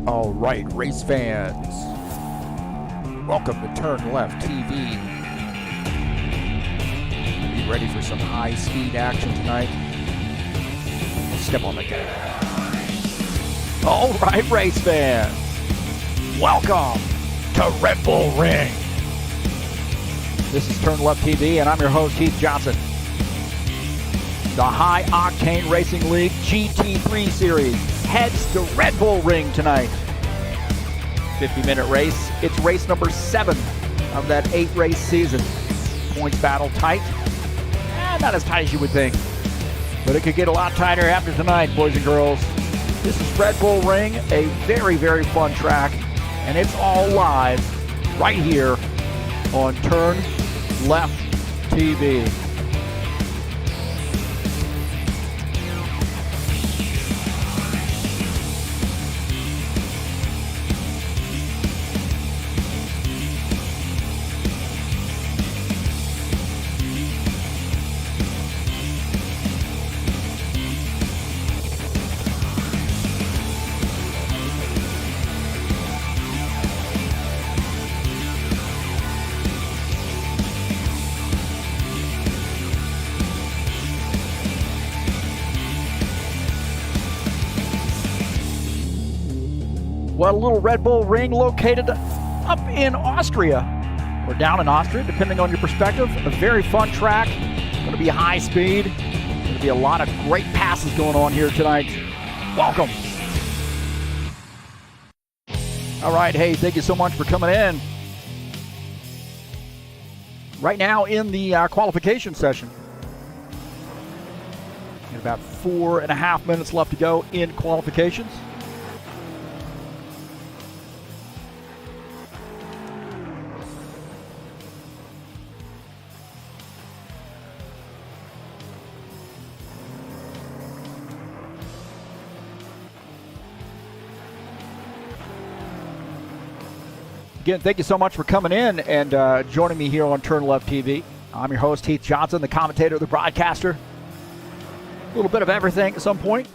All right, race fans, welcome to TurnLeftTV. Be ready for some high-speed action tonight. Step on the gas. All right, race fans, welcome to Red Bull Ring. This is TurnLeftTV, and I'm your host, Heath Johnson. The High Octane Racing League GT3 Series heads to Red Bull Ring tonight. 50-minute race. It's race number 7 of that 8-race season. Points battle tight. Not as tight as you would think, but it could get a lot tighter after tonight, boys and girls. This is Red Bull Ring, a very, very fun track, and it's all live right here on TurnLeftTV. Well, a little Red Bull Ring located up in Austria, or down in Austria, depending on your perspective. A very fun track. Going to be high speed. Going to be a lot of great passes going on here tonight. Welcome. All right, hey, thank you so much for coming in. Right now in the qualification session. And about 4.5 minutes left to go in qualifications. Again, thank you so much for coming in and joining me here on TurnLeftTV. I'm your host, Heath Johnson, the commentator, the broadcaster. A little bit of everything at some point.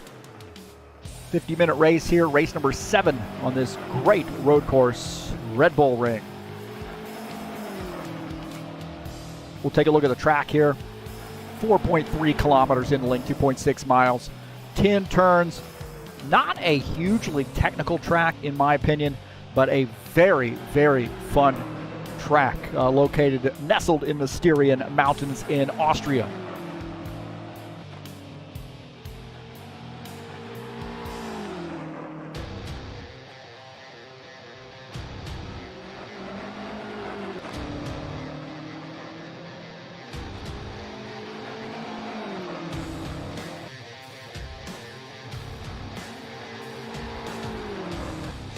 50-minute race here, race number 7 on this great road course, Red Bull Ring. We'll take a look at the track here. 4.3 kilometers in length, 2.6 miles, 10 turns. Not a hugely technical track, in my opinion, but a very, very fun track nestled in the Styrian Mountains in Austria.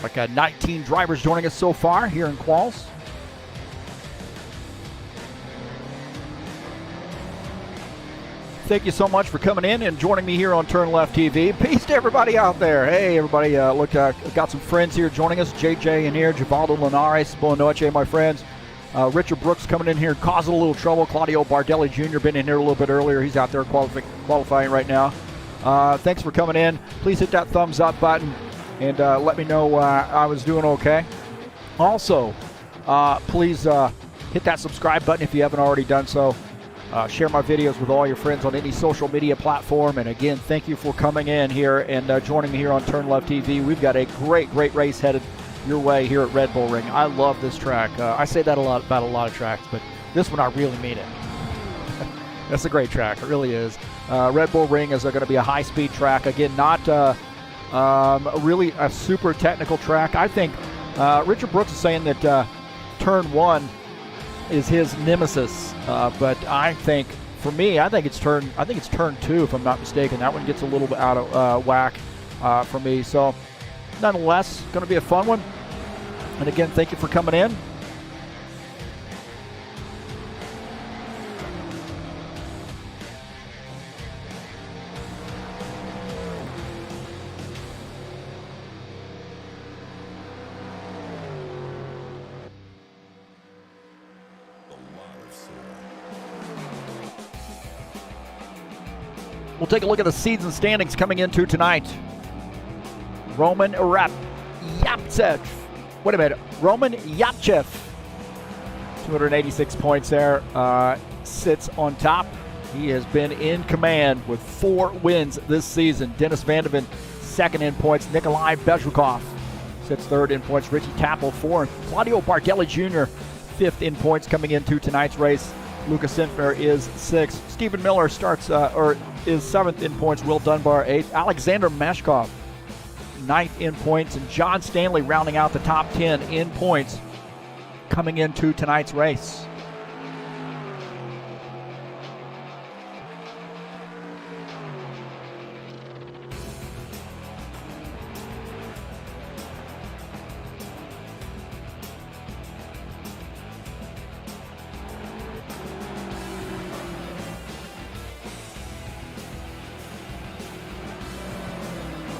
Like 19 drivers joining us so far here in quals. Thank you so much for coming in and joining me here on TurnLeftTV. Peace to everybody out there. Hey, everybody, look, got some friends here joining us. JJ in here, Givaldo Linares, Boa noche, my friends. Richard Brooks coming in here, causing a little trouble. Claudio Bardelli Jr. been in here a little bit earlier. He's out there qualifying right now. Thanks for coming in. Please hit that thumbs up button. And let me know I was doing okay. Also, please hit that subscribe button if you haven't already done so. Share my videos with all your friends on any social media platform. And again, thank you for coming in here and joining me here on TurnLeftTV. We've got a great race headed your way here at Red Bull Ring. I love this track. I say that a lot about a lot of tracks, but this one I really mean it. That's a great track. It really is. Red Bull Ring is going to be a high-speed track. Again, not... really a super technical track. I think Richard Brooks is saying that turn 1 is his nemesis, but I think for me, I think it's turn 2 if I'm not mistaken. That one gets a little bit out of whack for me. So nonetheless, going to be a fun one. And again, thank you for coming in. We'll take a look at the seeds and standings coming into tonight. Roman Rep Yapchev. Wait a minute. Roman Yapchev. 286 points there. Sits on top. He has been in command with 4 wins this season. Dennis Van de Ven, second in points. Nikolai Bezrukov sits third in points. Richie Tapple, fourth. Claudio Bardelli Jr., fifth in points coming into tonight's race. Lucas Sinfner is sixth. Stephen Miller is seventh in points. Will Dunbar, eighth. Alexander Mashkoff, ninth in points. And John Stanley rounding out the top 10 in points coming into tonight's race.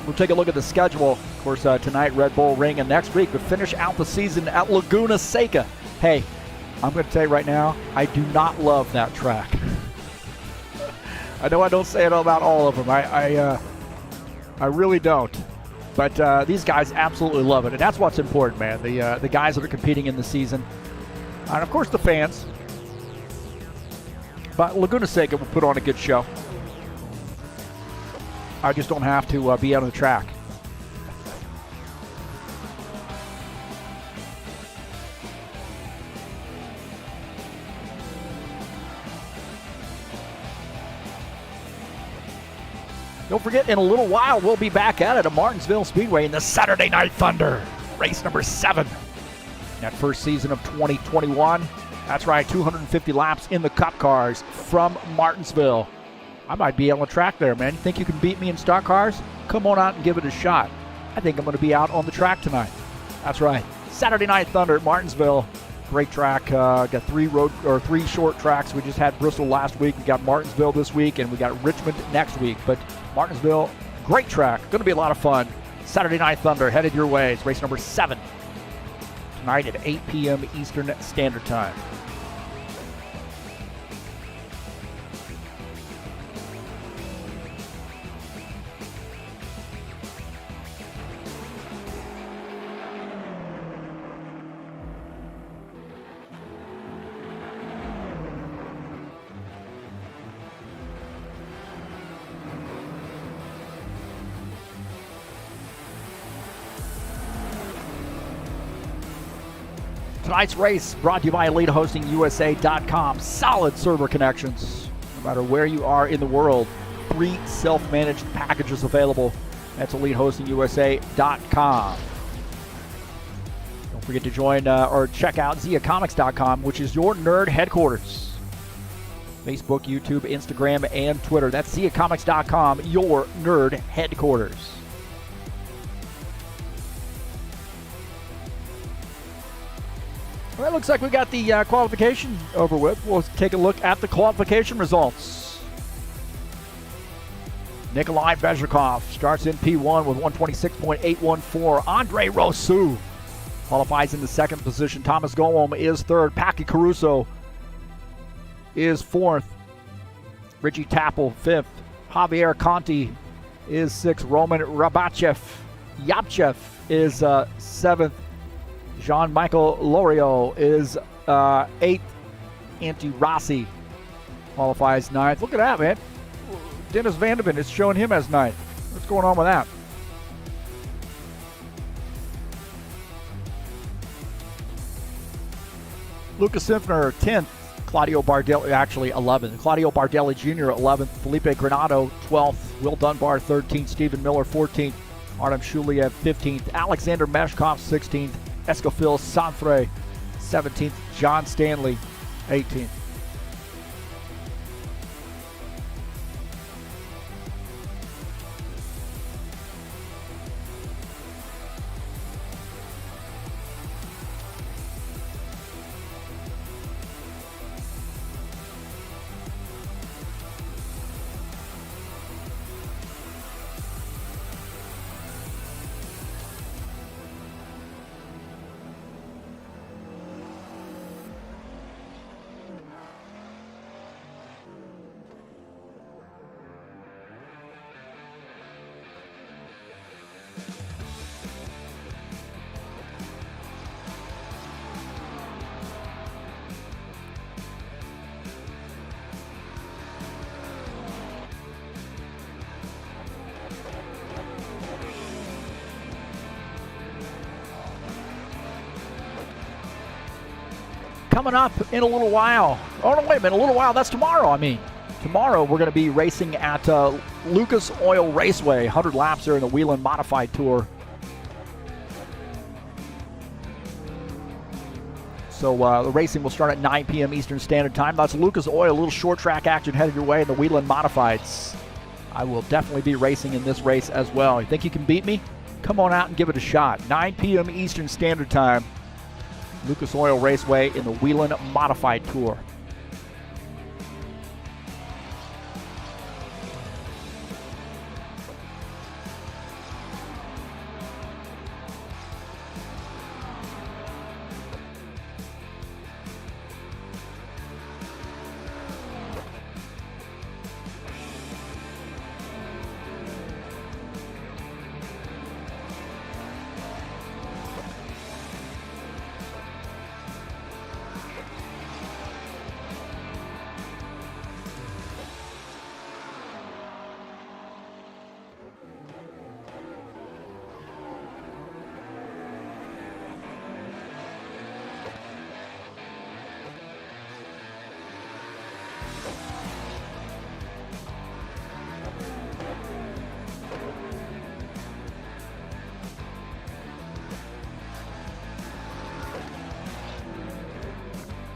We'll take a look at the schedule. Of course, tonight, Red Bull Ring, and next week, but finish out the season at Laguna Seca. Hey, I'm going to tell you right now, I do not love that track. I know I don't say it about all of them. I really don't. But these guys absolutely love it, and that's what's important, man. The guys that are competing in the season, and of course the fans. But Laguna Seca will put on a good show. I just don't have to be out on the track. Don't forget, in a little while, we'll be back at it at Martinsville Speedway in the Saturday Night Thunder, race number 7. That first season of 2021. That's right, 250 laps in the Cup cars from Martinsville. I might be on the track there, man. You think you can beat me in stock cars? Come on out and give it a shot. I think I'm going to be out on the track tonight. That's right. Saturday Night Thunder at Martinsville. Great track. Got 3 short tracks. We just had Bristol last week. We got Martinsville this week, and we got Richmond next week. But Martinsville, great track. Going to be a lot of fun. Saturday Night Thunder headed your way. It's race number 7. Tonight at 8 p.m. Eastern Standard Time. Tonight's race brought to you by EliteHostingUSA.com. Solid server connections. No matter where you are in the world, 3 self-managed packages available. That's EliteHostingUSA.com. Don't forget to join or check out ZiaComics.com, which is your nerd headquarters. Facebook, YouTube, Instagram, and Twitter. That's ZiaComics.com, your nerd headquarters. Well, it looks like we got the qualification over with. We'll take a look at the qualification results. Nikolai Bezrukov starts in P1 with 126.814. Andre Rousseau qualifies in the second position. Thomas Golom is third. Paki Caruso is fourth. Richie Tapple, fifth. Javier Conti is sixth. Roman Yapchev is seventh. Jean-Michael Loriot is 8th. Antti Rossi qualifies 9th. Look at that, man. Dennis Van de Ven is showing him as 9th. What's going on with that? Lucas Sinfner, 10th. Claudio Bardelli, actually 11th. Claudio Bardelli Jr., 11th. Felipe Granado, 12th. Will Dunbar, 13th. Stephen Miller, 14th. Artem Shuliev, 15th. Alexander Mashkoff, 16th. Escofil Sanfre, 17th. John Stanley, 18th. coming up in a little while. Oh, no, wait a minute, a little while. That's tomorrow, I mean. Tomorrow, we're going to be racing at Lucas Oil Raceway. 100 laps there in the Whelen Modified Tour. So the racing will start at 9 p.m. Eastern Standard Time. That's Lucas Oil, a little short track action headed your way in the Whelen Modifieds. I will definitely be racing in this race as well. You think you can beat me? Come on out and give it a shot. 9 p.m. Eastern Standard Time. Lucas Oil Raceway in the Whelen Modified Tour.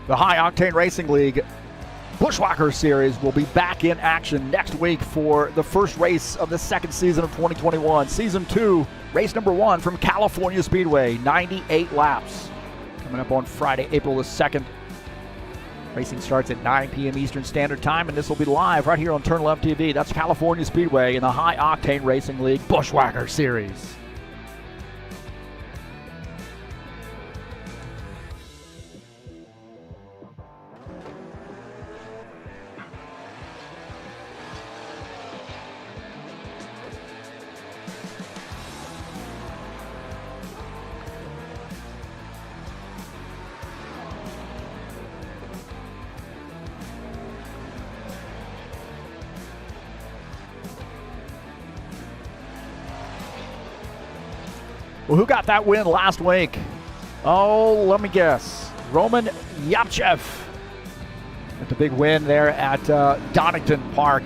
The High Octane Racing League Bushwhacker Series will be back in action next week for the first race of the second season of 2021. Season 2, race number 1 from California Speedway, 98 laps. Coming up on Friday, April the 2nd. Racing starts at 9 p.m. Eastern Standard Time, and this will be live right here on TurnLeftTV. That's California Speedway in the High Octane Racing League Bushwhacker Series. Well, who got that win last week? Oh, let me guess. Roman Yapchev. Got the big win there at Donington Park.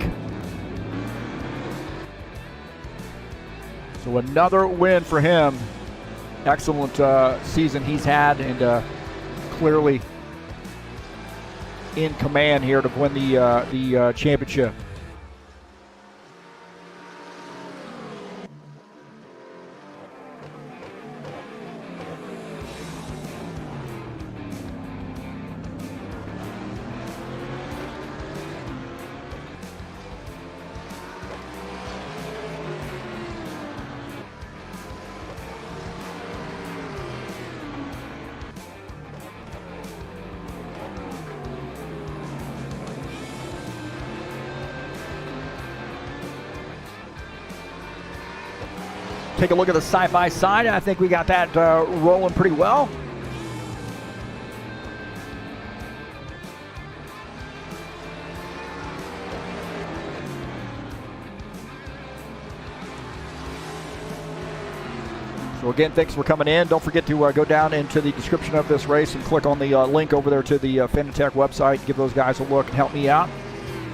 So another win for him. Excellent season he's had, and clearly in command here to win the championship. Take a look at the side-by-side. I think we got that rolling pretty well. So again, thanks for coming in. Don't forget to go down into the description of this race and click on the link over there to the Fanatec website. Give those guys a look and help me out.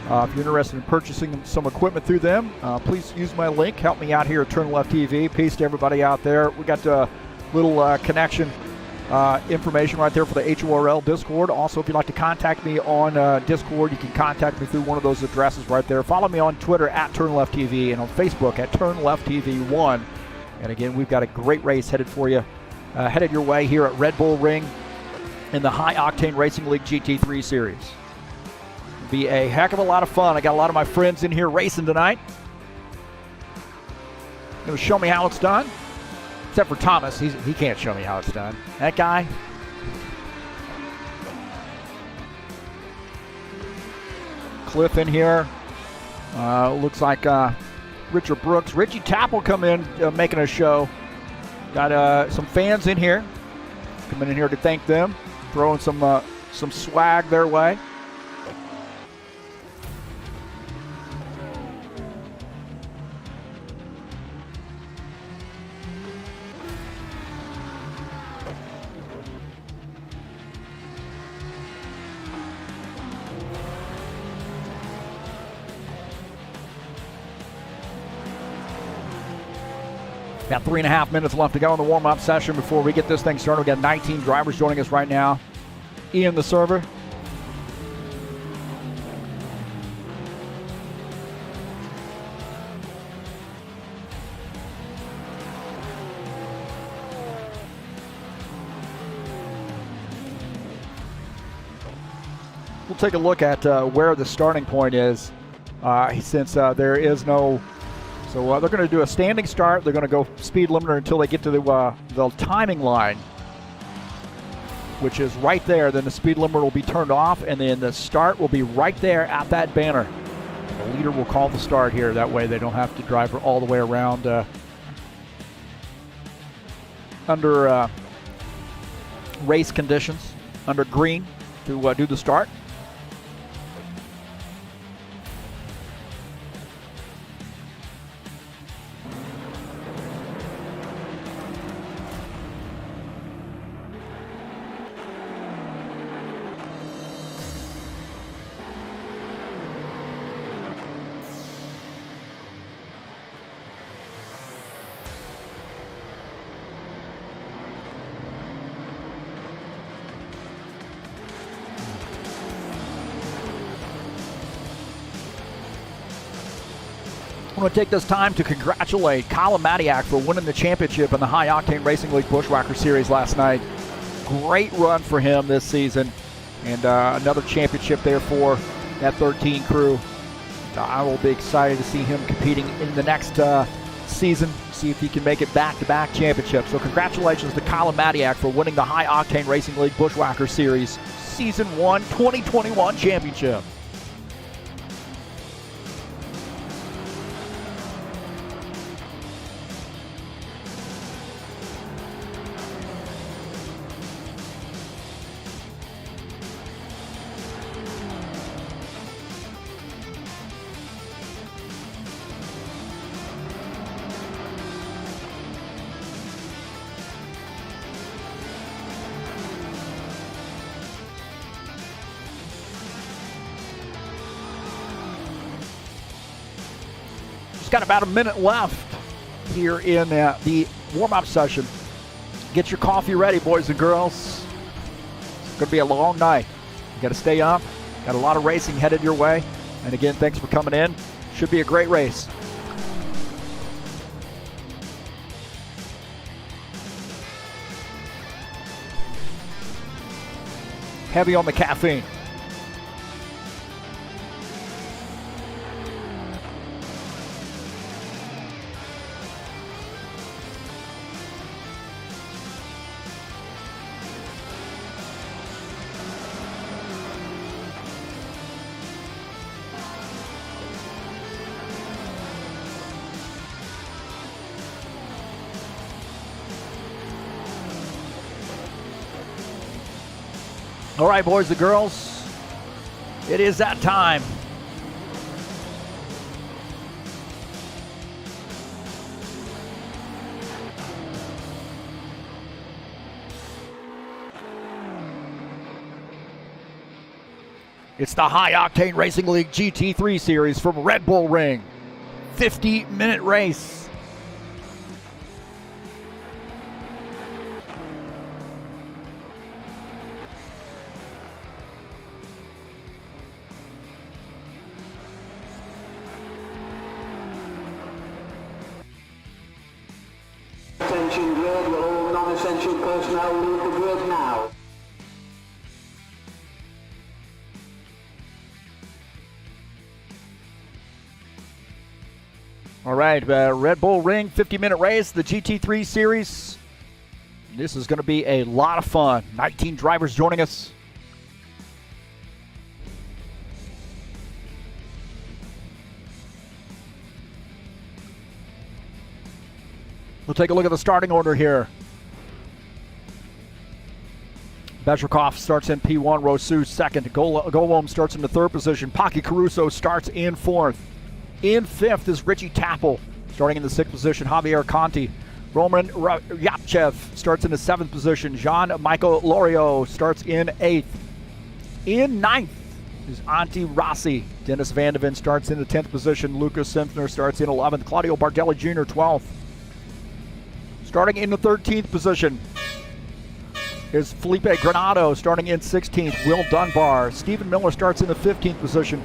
If you're interested in purchasing some equipment through them, please use my link. Help me out here at TurnLeftTV. Peace to everybody out there. We got a little connection information right there for the HORL Discord. Also, if you'd like to contact me on Discord, you can contact me through one of those addresses right there. Follow me on Twitter at TurnLeftTV and on Facebook at TurnLeftTV1. And again, we've got a great race headed for you, headed your way here at Red Bull Ring in the High Octane Racing League GT3 Series. Be a heck of a lot of fun. I got a lot of my friends in here racing tonight. Going to show me how it's done. Except for Thomas, he can't show me how it's done. That guy. Cliff in here. Looks like Richard Brooks. Richie Tapp will come in making a show. Got some fans in here. Coming in here to thank them. Throwing some swag their way. Got 3.5 minutes left to go in the warm-up session before we get this thing started. We got 19 drivers joining us right now. Ian, the server. We'll take a look at where the starting point is since there is no... So they're going to do a standing start. They're going to go speed limiter until they get to the timing line, which is right there. Then the speed limiter will be turned off, and then the start will be right there at that banner. And the leader will call the start here. That way they don't have to drive all the way around under race conditions, under green to do the start. I want to take this time to congratulate Colin Matiak for winning the championship in the High Octane Racing League Bushwhacker Series last night. Great run for him this season, and another championship there for that 13 crew. I will be excited to see him competing in the next season, see if he can make it back-to-back championships. So congratulations to Colin Matiak for winning the High Octane Racing League Bushwhacker Series Season 1 2021 championship. Got about a minute left here in the warm-up session. Get your coffee ready, boys and girls. It's going to be a long night. You got to stay up. Got a lot of racing headed your way. And again, thanks for coming in. Should be a great race. Heavy on the caffeine. All right, boys and girls, it is that time. It's the High Octane Racing League GT3 Series from Red Bull Ring. 50-minute race. Attention grid, will all non-essential personnel leave the grid now? All right, Red Bull Ring, 50-minute race, the GT3 Series. This is going to be a lot of fun. 19 drivers joining us. We'll take a look at the starting order here. Mashkoff starts in P1, Rosu second. Golom starts in the third position. Paki Caruso starts in fourth. In fifth is Richie Tappel, starting in the sixth position. Javier Conti. Roman Yapchev starts in the seventh position. Jean-Michael Loriot starts in eighth. In ninth is Antti Rossi. Dennis Van de Ven starts in the 10th position. Lucas Simpner starts in 11th. Claudio Bardelli Jr. 12th. Starting in the 13th position is Felipe Granado. Starting in 16th, Will Dunbar. Stephen Miller starts in the 15th position.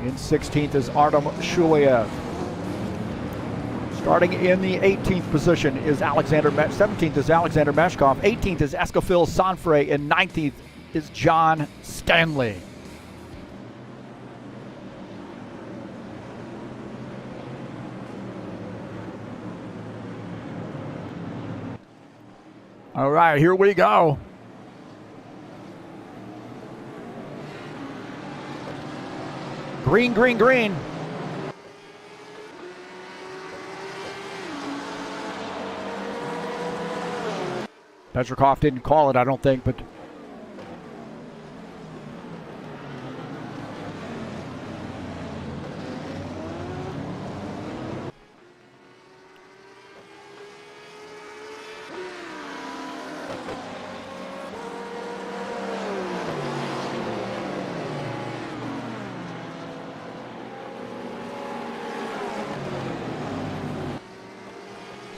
In 16th is Artem Shuliev. Starting in the 18th position is 17th is Alexander Mashkoff. 18th is Escofil Sanfre. And 19th is John Stanley. All right, here we go. Green, green, green. Petrikov didn't call it, I don't think, but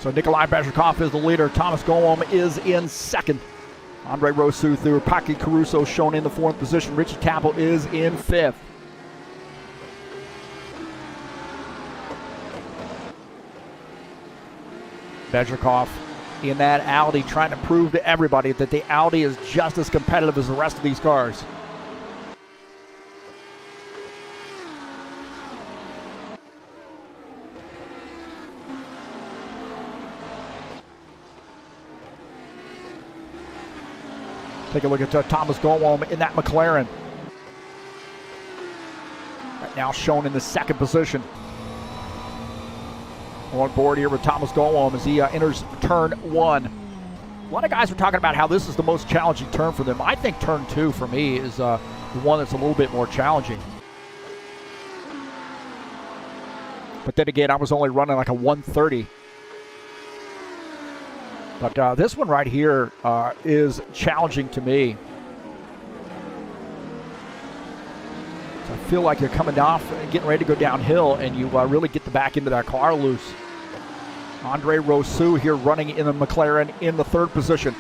so Nikolai Petrikov is the leader. Thomas Golom is in second. Andre Rosu through. Paki Caruso shown in the 4th position. Richie Tapple is in 5th. Petrikov in that Audi trying to prove to everybody that the Audi is just as competitive as the rest of these cars. Take a look at Thomas Golom in that McLaren. Right now shown in the 2nd position. On board here with Thomas Golom as he enters turn 1. A lot of guys are talking about how this is the most challenging turn for them. I think turn 2 for me is the one that's a little bit more challenging. But then again, I was only running like a 130. But this one right here is challenging to me. So I feel like you're coming off and getting ready to go downhill, and you really get the back end of that car loose. Andre Rosu here running in the McLaren in the 3rd position.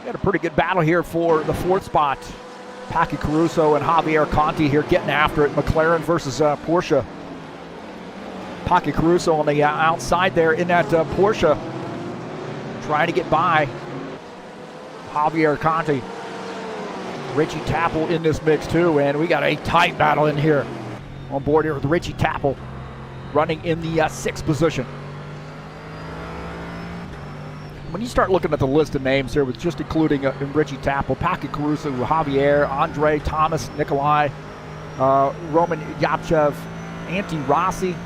We had a pretty good battle here for the 4th spot. Paki Caruso and Javier Conti here getting after it. McLaren versus Porsche. Paki Caruso on the outside there in that Porsche, trying to get by Javier Conti. Richie Tapple in this mix too, and we got a tight battle in here. On board here with Richie Tapple running in the 6th position. When you start looking at the list of names here, with just including Richie Tapple, Paki Caruso, Javier, Andre, Thomas, Nikolai, Roman Yapchev, Antti Rossi.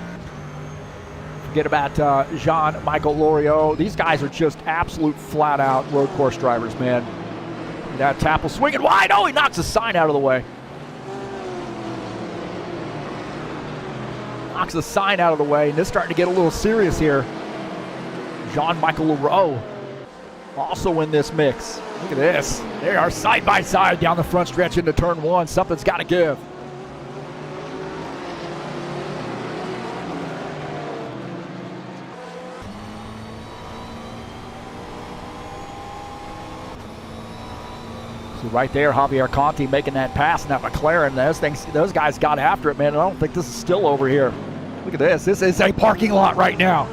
Forget about Jean-Michael Loriot. These guys are just absolute flat-out road course drivers, man. That Tapple swinging wide. Oh, he knocks the sign out of the way. Knocks the sign out of the way, and it's starting to get a little serious here. Jean-Michael Loriot also in this mix. Look at this. They are side by side down the front stretch into turn 1. Something's got to give. So right there, Javier Conti making that pass in that McLaren. Those guys got after it, man. I don't think this is still over here. Look at this. This is a parking lot right now.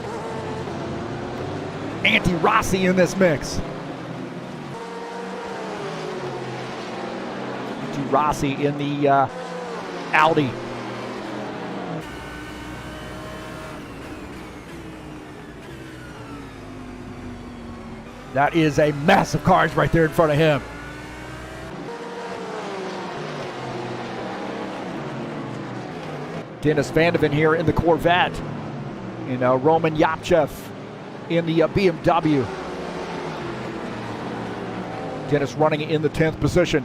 Antti Rossi in this mix. Antti Rossi in the Audi. That is a mess of cars right there in front of him. Dennis Vandeven here in the Corvette. And Roman Yapchev in the BMW. Dennis running in the 10th position.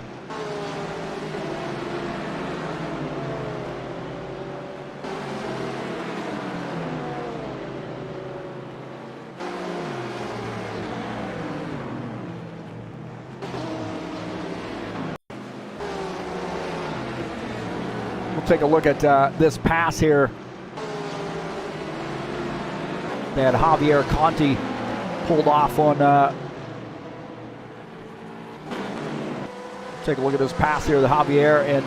We'll take a look at this pass here. They had Javier Conti pulled off on. Take a look at this pass here, the Javier and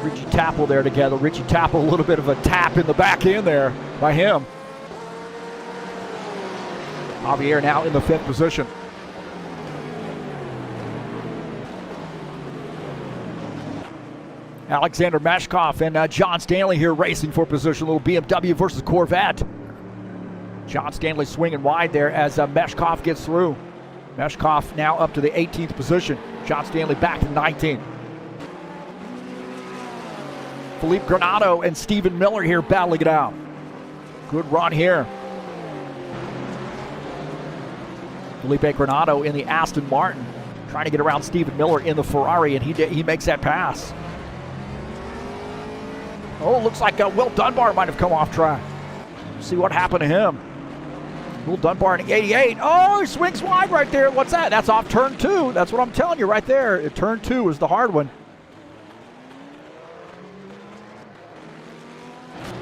Richie Tapple there together. Richie Tapple, a little bit of a tap in the back end there by him. Javier now in the 5th position. Alexander Mashkoff and John Stanley here racing for position. A little BMW versus Corvette. John Stanley swinging wide there as Mashkoff gets through. Mashkoff now up to the 18th position. John Stanley back to 19th. Felipe Granado and Stephen Miller here battling it out. Good run here. Felipe Granado in the Aston Martin, trying to get around Stephen Miller in the Ferrari, and he makes that pass. Oh, looks like Will Dunbar might have come off track. See what happened to him. Will Dunbar in the 88. Oh, he swings wide right there. What's that? That's off turn 2. That's what I'm telling you right there. Turn 2 is the hard one.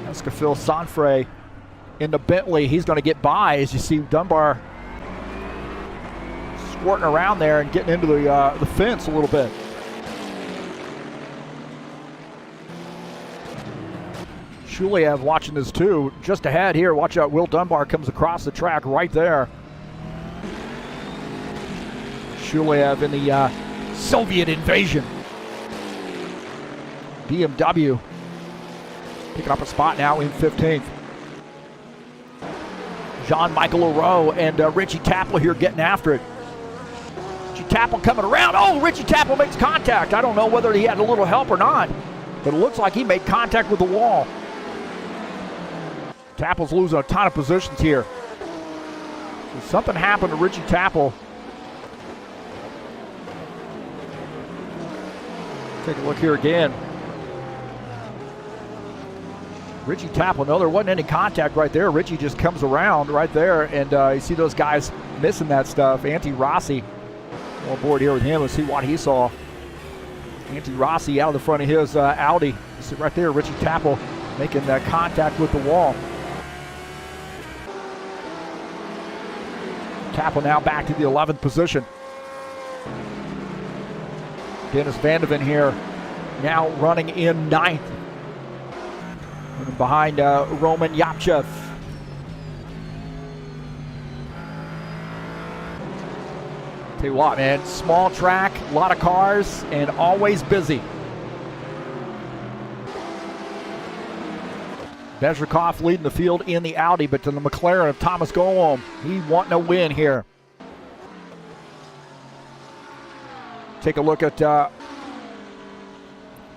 Escafil Sanfre in the Bentley. He's going to get by as you see Dunbar squirting around there and getting into the fence a little bit. Shuliev watching this too. Just ahead here, watch out, Will Dunbar comes across the track right there. Shuliev in the Soviet invasion. BMW picking up a spot now in 15th. Jean-Michael Leroux and Richie Tapple here getting after it. Richie Tapple coming around. Oh, Richie Tapple makes contact. I don't know whether he had a little help or not, but it looks like he made contact with the wall. Tapple's losing a ton of positions here. So something happened to Richie Tapple. Take a look here again. Richie Tapple, no, there wasn't any contact right there. Richie just comes around right there, and you see those guys missing that stuff. Antti Rossi on board here with him. Let's see what he saw. Antti Rossi out of the front of his Audi. You see right there, Richie Tapple making contact with the wall. Tapple now back to the 11th position. Dennis Vandeven here now running in 9th. And behind Roman Yapchev. Tell you what, man, small track, a lot of cars, and always busy. Bezrikov leading the field in the Audi, but to the McLaren of Thomas Golom, he wanting a win here. Take a look at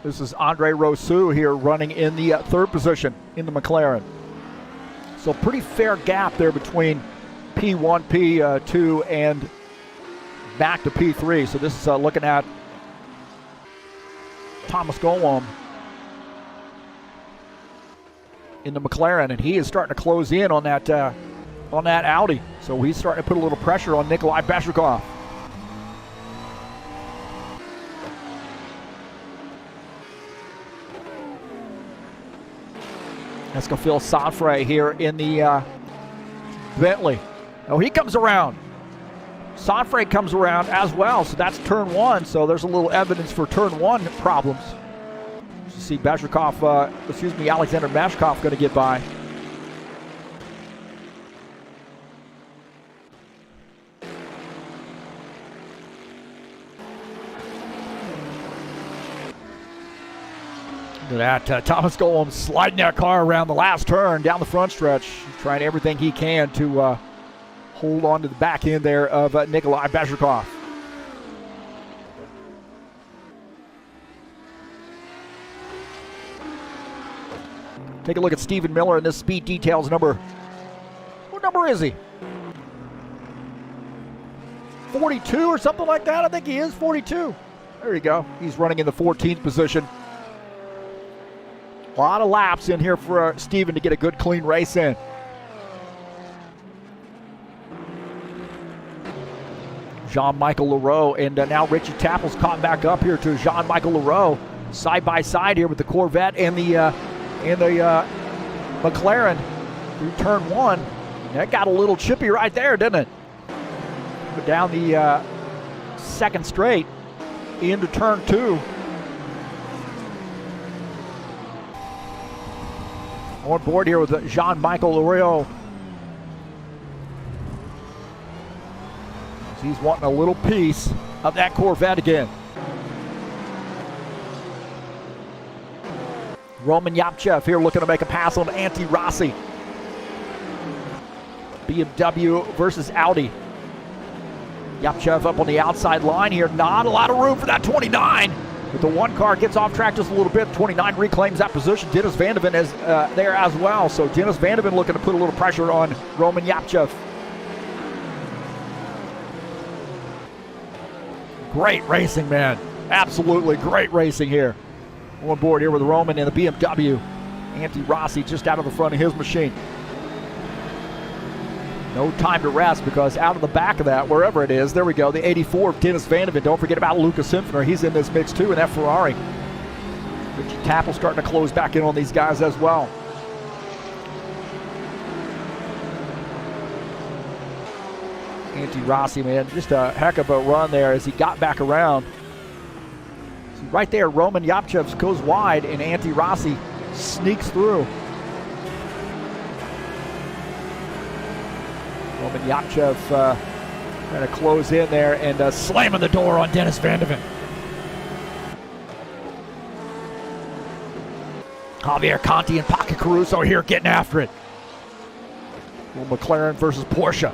this is Andre Rousseau here running in the 3rd position in the McLaren. So pretty fair gap there between P1, P2, and back to P3. So this is looking at Thomas Golom in the McLaren, and he is starting to close in on that Audi. So he's starting to put a little pressure on Nikolai Bezrikov. Escafil Sanfre here in the Bentley. Oh, he comes around. Sanfre comes around as well, so that's turn 1. So there's a little evidence for turn 1 problems. You see Bezrikov, Alexander Mashkoff going to get by. Look at that, Thomas Golom sliding that car around the last turn down the front stretch, trying everything he can to hold on to the back end there of Nikolai Bezrikov. Take a look at Stephen Miller in this speed details number. What number is he? 42 or something like that? I think he is 42. There you go. He's running in the 14th position. A lot of laps in here for Stephen to get a good, clean race in. Jean-Michael Leroux, and now Richie Tapple's caught back up here to Jean-Michael Leroux. side by side here with the Corvette and the McLaren through turn 1. That got a little chippy right there, didn't it? But down the second straight into turn 2. On board here with Jean-Michel Loriot. He's wanting a little piece of that Corvette again. Roman Yapchev here looking to make a pass on Antti Rossi. BMW versus Audi. Yapchev up on the outside line here. Not a lot of room for that 29. But the one car gets off track just a little bit. 29 reclaims that position. Dennis Van de Ven is there as well. So Dennis Van de Ven looking to put a little pressure on Roman Yapchev. Great racing, man. Absolutely great racing here. On board here with Roman and the BMW. Antti Rossi just out of the front of his machine. No time to rest because out of the back of that, wherever it is, there we go, the 84 of Dennis Van de Ven. Don't forget about Luca Sinfner. He's in this mix too in that Ferrari. Richie Tappel starting to close back in on these guys as well. Antti Rossi, man, just a heck of a run there as he got back around. So right there, Roman Yapchev goes wide and Antti Rossi sneaks through. Roman Yapchev trying to close in there and slamming the door on Dennis Van de Ven. Javier Conti and Paco Caruso here getting after it. Well, McLaren versus Porsche.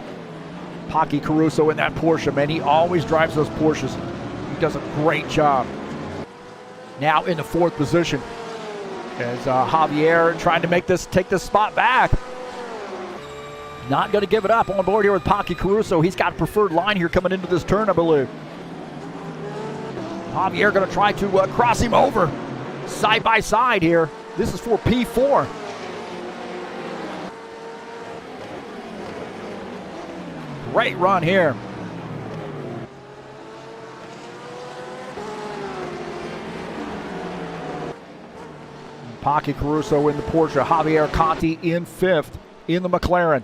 Paco Caruso in that Porsche, man, he always drives those Porsches. He does a great job. Now in the 4th position as Javier trying to take this spot back. Not going to give it up. On board here with Paco Caruso. He's got a preferred line here coming into this turn, I believe. Javier going to try to cross him over. Side by side here. This is for P4. Great run here. Paco Caruso in the Porsche. Javier Conti in 5th in the McLaren.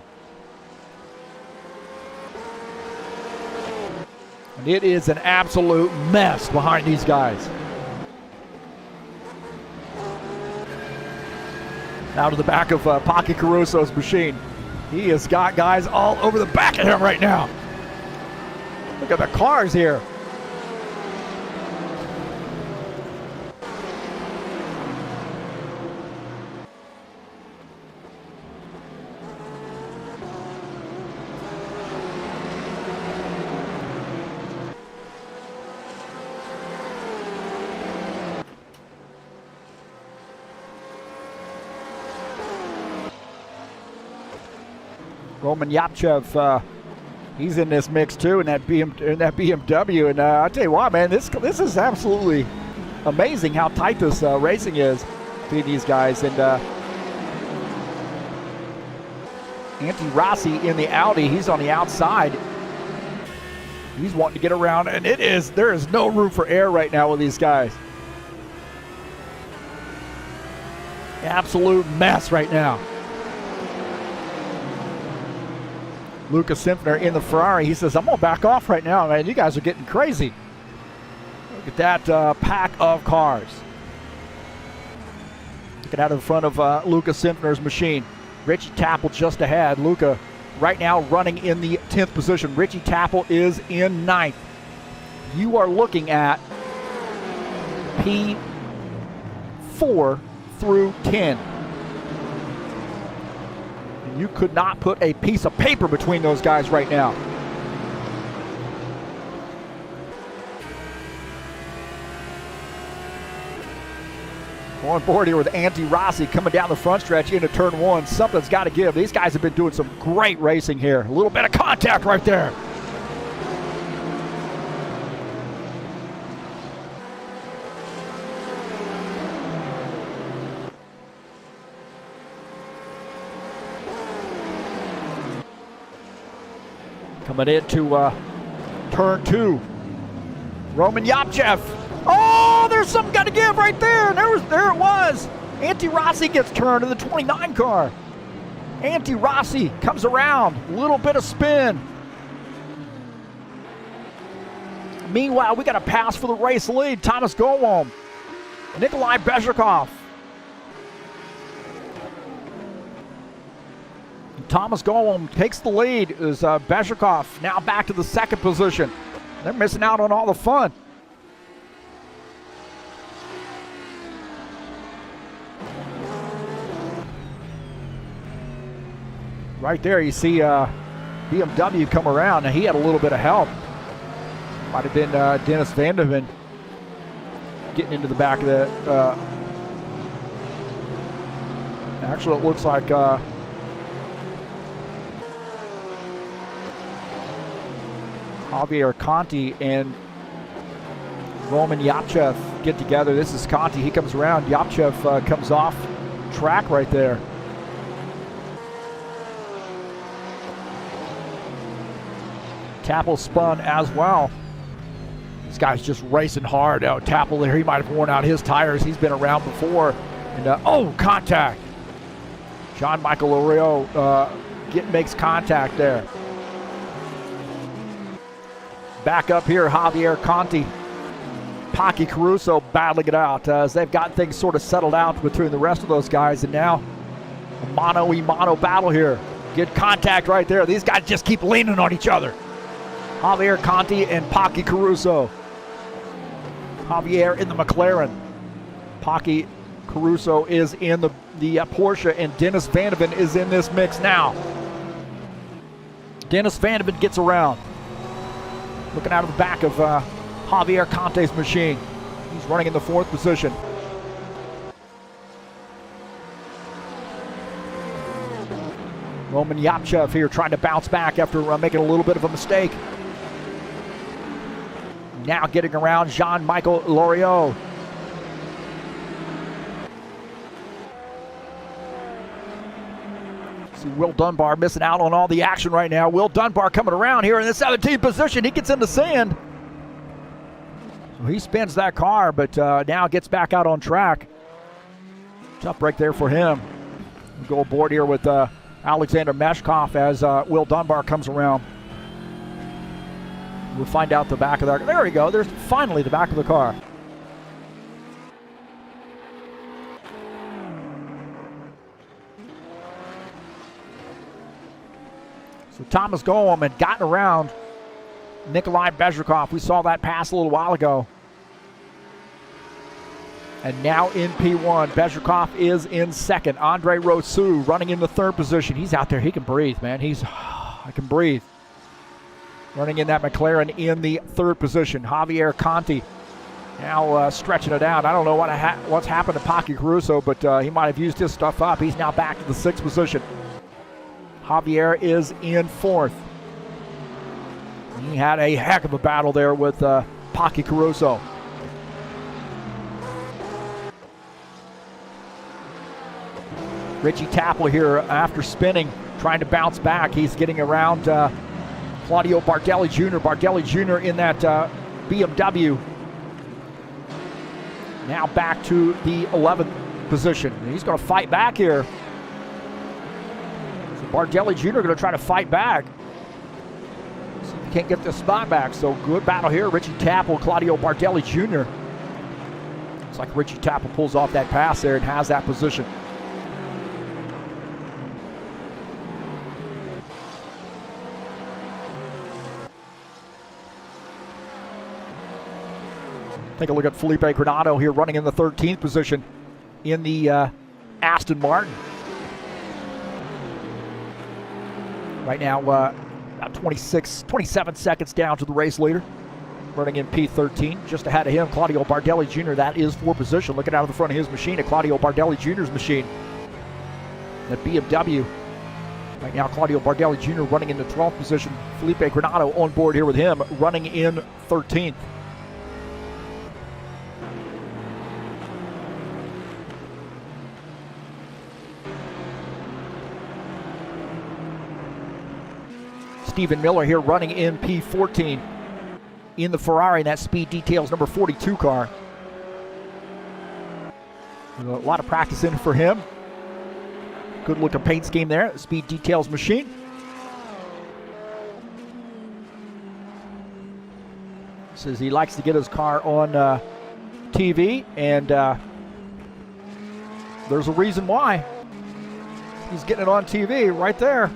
And it is an absolute mess behind these guys. Out of the back of Paco Caruso's machine. He has got guys all over the back of him right now. Look at the cars here. Roman Yapchev, he's in this mix too in that BMW, and I tell you what, man, this is absolutely amazing how tight this racing is between these guys. And Antti Rossi in the Audi, he's on the outside. He's wanting to get around, and there is no room for air right now with these guys. Absolute mess right now. Luca Sinfner in the Ferrari. He says, I'm going to back off right now, man. You guys are getting crazy. Look at that pack of cars. Looking out of the front of Luca Sinfner's machine. Richie Tappel just ahead. Luca right now running in the 10th position. Richie Tappel is in 9th. You are looking at P4 through 10. You could not put a piece of paper between those guys right now. On board here with Antti Rossi coming down the front stretch into turn 1. Something's got to give. These guys have been doing some great racing here. A little bit of contact right there. Coming into turn 2. Roman Yapchev. Oh, there's something got to give right there. There it was. Antti Rossi gets turned in the 29 car. Antti Rossi comes around, a little bit of spin. Meanwhile, we got a pass for the race lead. Thomas Gowom, Nikolai Bezhikov. Thomas Gowom takes the lead as Bezhikov now back to the second position. They're missing out on all the fun. Right there, you see BMW come around. Now, he had a little bit of help. Might have been Dennis Van de Ven getting into the back of the... actually, it looks like... Javier Conti and Roman Yapchev get together. This is Conti. He comes around. Yapchev comes off track right there. Tapple spun as well. This guy's just racing hard. Oh, Tapple there, he might have worn out his tires. He's been around before. And oh, contact. Jean-Michel Loriot makes contact there. Back up here, Javier Conti. Paki Caruso battling it out as they've got things sort of settled out between the rest of those guys. And now a mano-a-mano battle here. Good contact right there. These guys just keep leaning on each other. Javier Conti and Paki Caruso. Javier in the McLaren. Paki Caruso is in the Porsche, and Dennis Van de Ven is in this mix now. Dennis Van de Ven gets around. Looking out of the back of Javier Conti's machine. He's running in the fourth position. Roman Yapchev here trying to bounce back after making a little bit of a mistake. Now getting around Jean-Michel Loriot. See Will Dunbar missing out on all the action right now. Will Dunbar coming around here in the 17th position. He gets in the sand. So he spins that car, but now gets back out on track. Tough break there for him. We'll go aboard here with Alexander Mashkoff as Will Dunbar comes around. We'll find out the back of that. There we go. There's finally the back of the car. So Thomas Gowom had gotten around Nikolai Bezhikov. We saw that pass a little while ago. And now in P1, Bezhikov is in second. Andre Rousseau running in the third position. He's out there. He can breathe, man. I can breathe. Running in that McLaren in the third position. Javier Conti now stretching it out. I don't know what's happened to Paki Caruso, but he might have used his stuff up. He's now back to the sixth position. Javier is in fourth. He had a heck of a battle there with Paki Caruso. Richie Tapple here after spinning, trying to bounce back. He's getting around Claudio Bardelli Jr. Bardelli Jr. in that BMW. Now back to the 11th position. And he's going to fight back here. So Bardelli Jr. going to try to fight back. See if he can't get this spot back. So good battle here. Richie Tapple, Claudio Bardelli Jr. Looks like Richie Tapple pulls off that pass there and has that position. Take a look at Felipe Granado here running in the 13th position in the Aston Martin. Right now, about 27 seconds down to the race leader. Running in P13, just ahead of him, Claudio Bardelli Jr. That is fourth position. Looking out of the front of his machine at Claudio Bardelli Jr.'s machine. That BMW. Right now, Claudio Bardelli Jr. running in the 12th position. Felipe Granado on board here with him, running in 13th. Stephen Miller here running in P14 in the Ferrari, and that Speed Details number 42 car. A lot of practice in for him. Good looking paint scheme there. Speed Details machine. Says he likes to get his car on TV, and there's a reason why. He's getting it on TV right there.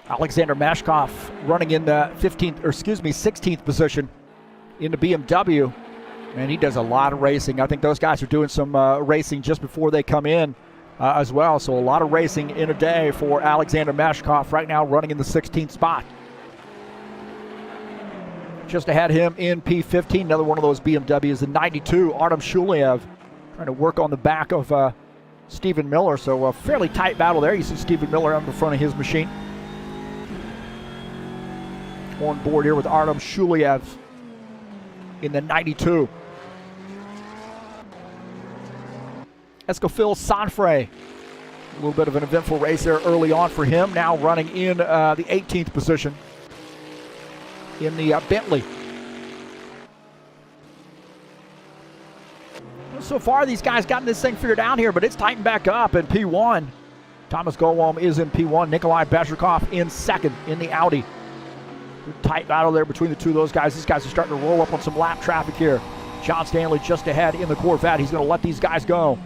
Alexander Mashkoff running in the 16th position in the BMW. And he does a lot of racing. I think those guys are doing some racing just before they come in as well. So a lot of racing in a day for Alexander Mashkoff right now, running in the 16th spot. Just ahead of him in P15, another one of those BMWs, the 92, Artem Shuliev, trying to work on the back of Stephen Miller. So a fairly tight battle there. You see Stephen Miller on the front of his machine. On board here with Artem Shuliev in the 92. Escofil Sanfre, a little bit of an eventful race there early on for him. Now running in the 18th position in the Bentley. So far, these guys gotten this thing figured out here, but it's tightened back up in P1. Thomas Golwam is in P1. Nikolai Bezhrikov in second in the Audi. Good tight battle there between the two of those guys. These guys are starting to roll up on some lap traffic here. John Stanley just ahead in the Corvette. He's going to let these guys go.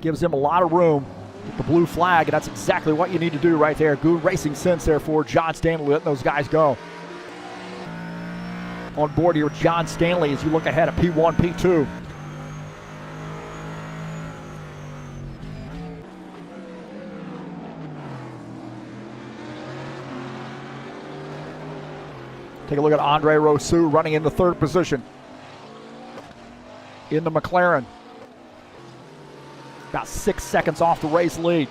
Gives him a lot of room with the blue flag, and that's exactly what you need to do right there. Good racing sense there for John Stanley, letting those guys go. On board here with John Stanley as you look ahead at P1, P2. Take a look at Andre Rousseau running in the third position in the McLaren. About 6 seconds off the race lead.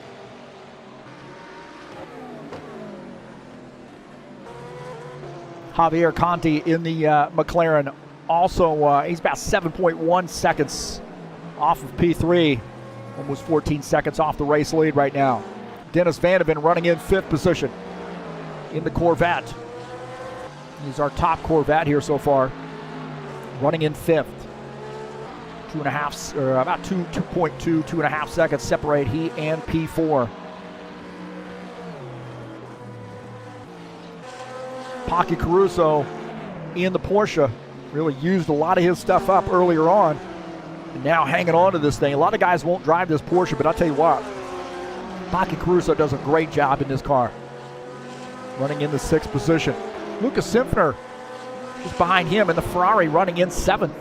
Javier Conti in the McLaren. Also, he's about 7.1 seconds off of P3. Almost 14 seconds off the race lead right now. Dennis Van de Ven running in fifth position in the Corvette. He's our top Corvette here so far. Running in fifth. 2.5, or about 2.2 seconds separate he and P4. Paki Caruso in the Porsche. Really used a lot of his stuff up earlier on. And now hanging on to this thing. A lot of guys won't drive this Porsche, but I'll tell you what. Paki Caruso does a great job in this car. Running in the sixth position. Lucas Simpner just behind him in the Ferrari, running in seventh.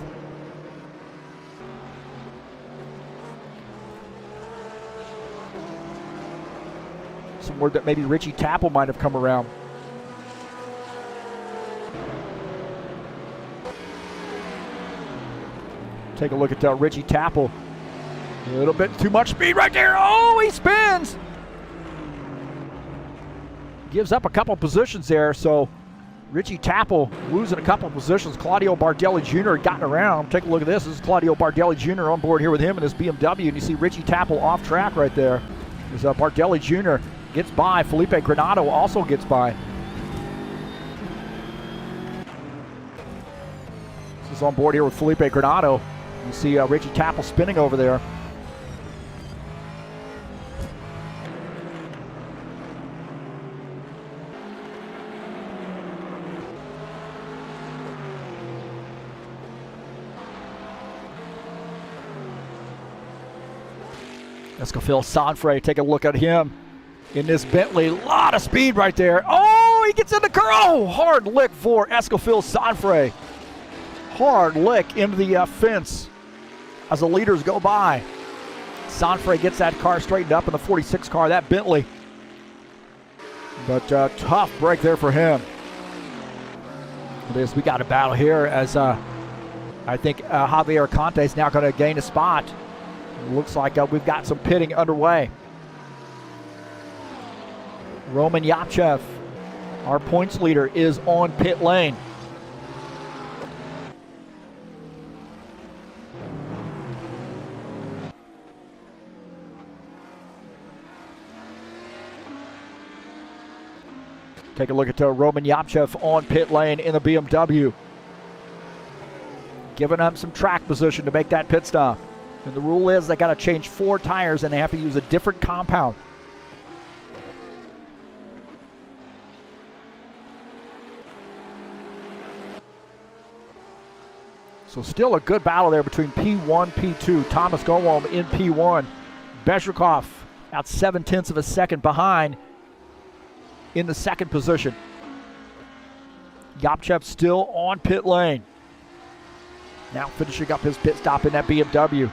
Some word that maybe Richie Tapple might have come around. Take a look at Richie Tapple. A little bit too much speed right there. Oh, he spins. Gives up a couple positions there, so Richie Tapple losing a couple positions. Claudio Bardelli Jr. had gotten around. Take a look at this. This is Claudio Bardelli Jr. on board here with him in his BMW, and you see Richie Tapple off track right there. There's Bardelli Jr. gets by. Felipe Granado also gets by. This is on board here with Felipe Granado. You see Richie Tapple spinning over there. Escofil Sanfre, take a look at him in this Bentley. A lot of speed right there. Oh, he gets in the curl. Oh, hard lick for Escofil Sanfre. Hard lick into the fence as the leaders go by. Sanfre gets that car straightened up in the 46 car, that Bentley. But tough break there for him. We got a battle here as I think Javier Conte is now going to gain a spot. It looks like we've got some pitting underway. Roman Yapchev, our points leader, is on pit lane. Take a look at Roman Yapchev on pit lane in the BMW. Giving up some track position to make that pit stop. And the rule is they got to change 4 tires and they have to use a different compound. So still a good battle there between P1, P2. Thomas Gowom in P1. Bezhrikov out 0.7 of a second behind in the second position. Yapchev still on pit lane. Now finishing up his pit stop in that BMW.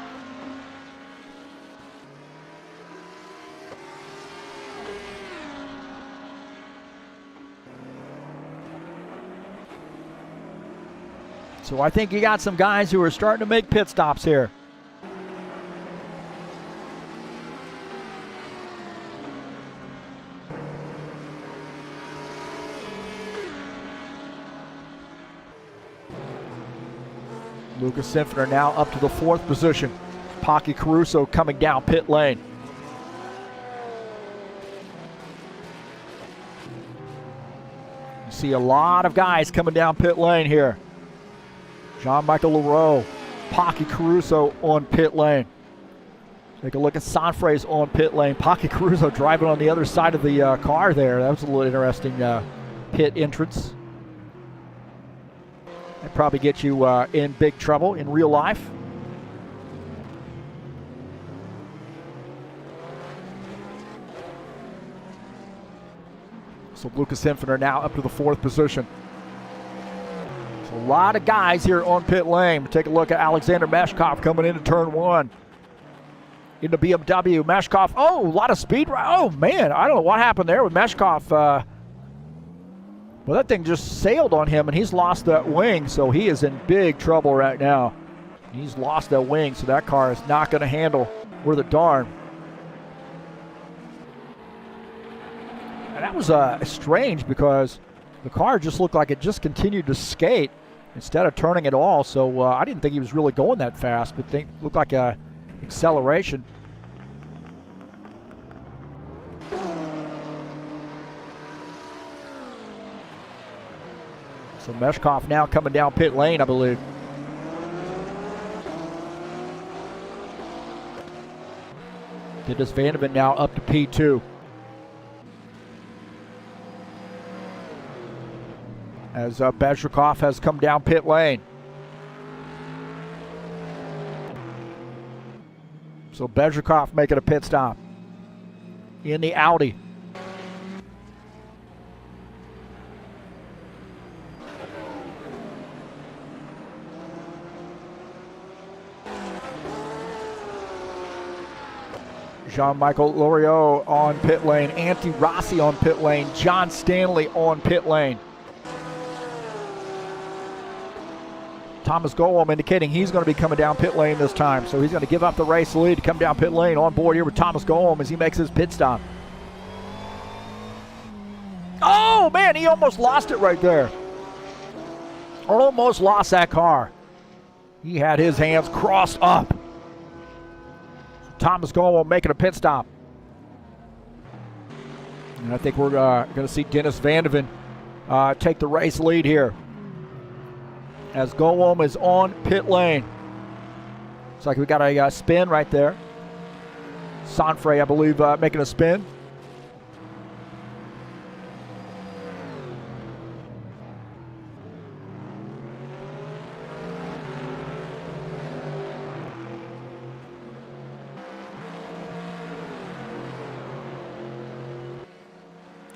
So I think you got some guys who are starting to make pit stops here. Lucas Sinfiner now up to the 4th position. Pocky Caruso coming down pit lane. You see a lot of guys coming down pit lane here. Jean-Michel Leroux, Pocky Caruso on pit lane. Take a look at Sanfra's on pit lane. Pocky Caruso driving on the other side of the car there. That was a little interesting pit entrance. That probably get you in big trouble in real life. So Lucas Sinfiner now up to the 4th position. So a lot of guys here on pit lane. Take a look at Alexander Mashkoff coming into turn 1. In the BMW, Mashkoff, oh, a lot of speed. Oh, man, I don't know what happened there with Mashkoff. Well, that thing just sailed on him, and he's lost that wing, so he is in big trouble right now. He's lost that wing, so that car is not going to handle worth a darn. And that was strange because the car just looked like it just continued to skate instead of turning at all, so I didn't think he was really going that fast, but it looked like a acceleration. So Mashkoff now coming down pit lane, I believe. Dennis Vandeven now up to P2. As Bezhrikov has come down pit lane. So Bezhrikov making a pit stop in the Audi. Jean-Michel Leroux on pit lane. Antti Rossi on pit lane. John Stanley on pit lane. Thomas Gowom indicating he's going to be coming down pit lane this time. So he's going to give up the race lead to come down pit lane. On board here with Thomas Gowom as he makes his pit stop. Oh, man, he almost lost it right there. Almost lost that car. He had his hands crossed up. Thomas Gowom making a pit stop. And I think we're going to see Dennis Vandeven take the race lead here. As Gowom is on pit lane. Looks like we got a spin right there. Sanfra, I believe, making a spin.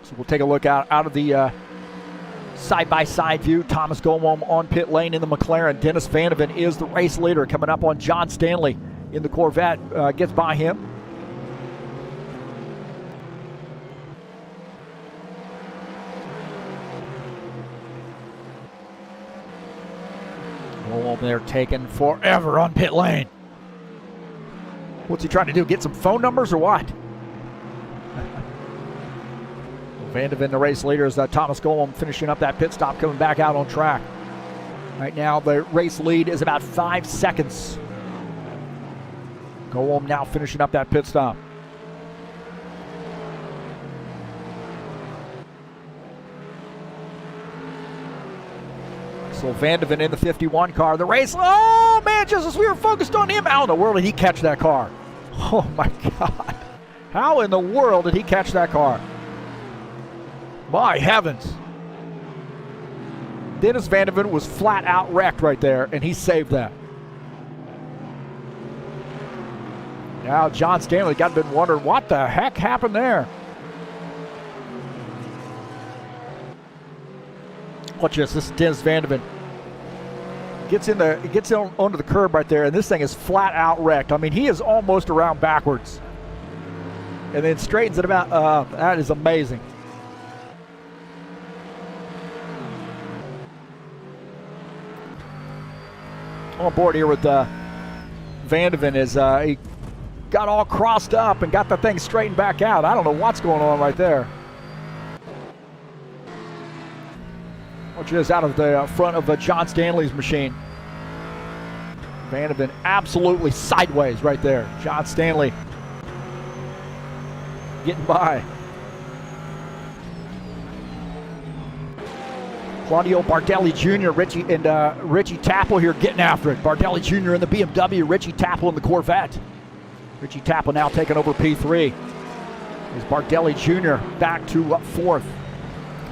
So we'll take a look out of the side-by-side view. Thomas Gowom on pit lane in the McLaren. Dennis Vandeven is the race leader, coming up on John Stanley in the Corvette. Gets by him. Gowom there taking forever on pit lane. What's he trying to do? Get some phone numbers or what? Vandeven, the race leader, as Thomas Gowom finishing up that pit stop, coming back out on track. Right now, the race lead is about 5 seconds. Gowom now finishing up that pit stop. So Van de Ven in the 51 car. The race, oh man, just as we were focused on him, how in the world did he catch that car? Oh my God. How in the world did he catch that car? My heavens. Dennis Van de Ven was flat out wrecked right there, and he saved that. Now John Stanley got been wondering what the heck happened there. Watch this. This is Dennis Van de Ven. Gets in onto the curb right there, and this thing is flat out wrecked. I mean, he is almost around backwards, and then straightens it about. That is amazing. On board here with Van de Ven is he got all crossed up and got the thing straightened back out. I don't know what's going on right there. Which is out of the front of John Stanley's machine. Van de Ven absolutely sideways right there. John Stanley getting by. Claudio Bardelli Jr., Richie Tapple here getting after it. Bardelli Jr. in the BMW, Richie Tapple in the Corvette. Richie Tapple now taking over P3. Is Bardelli Jr. back to fourth.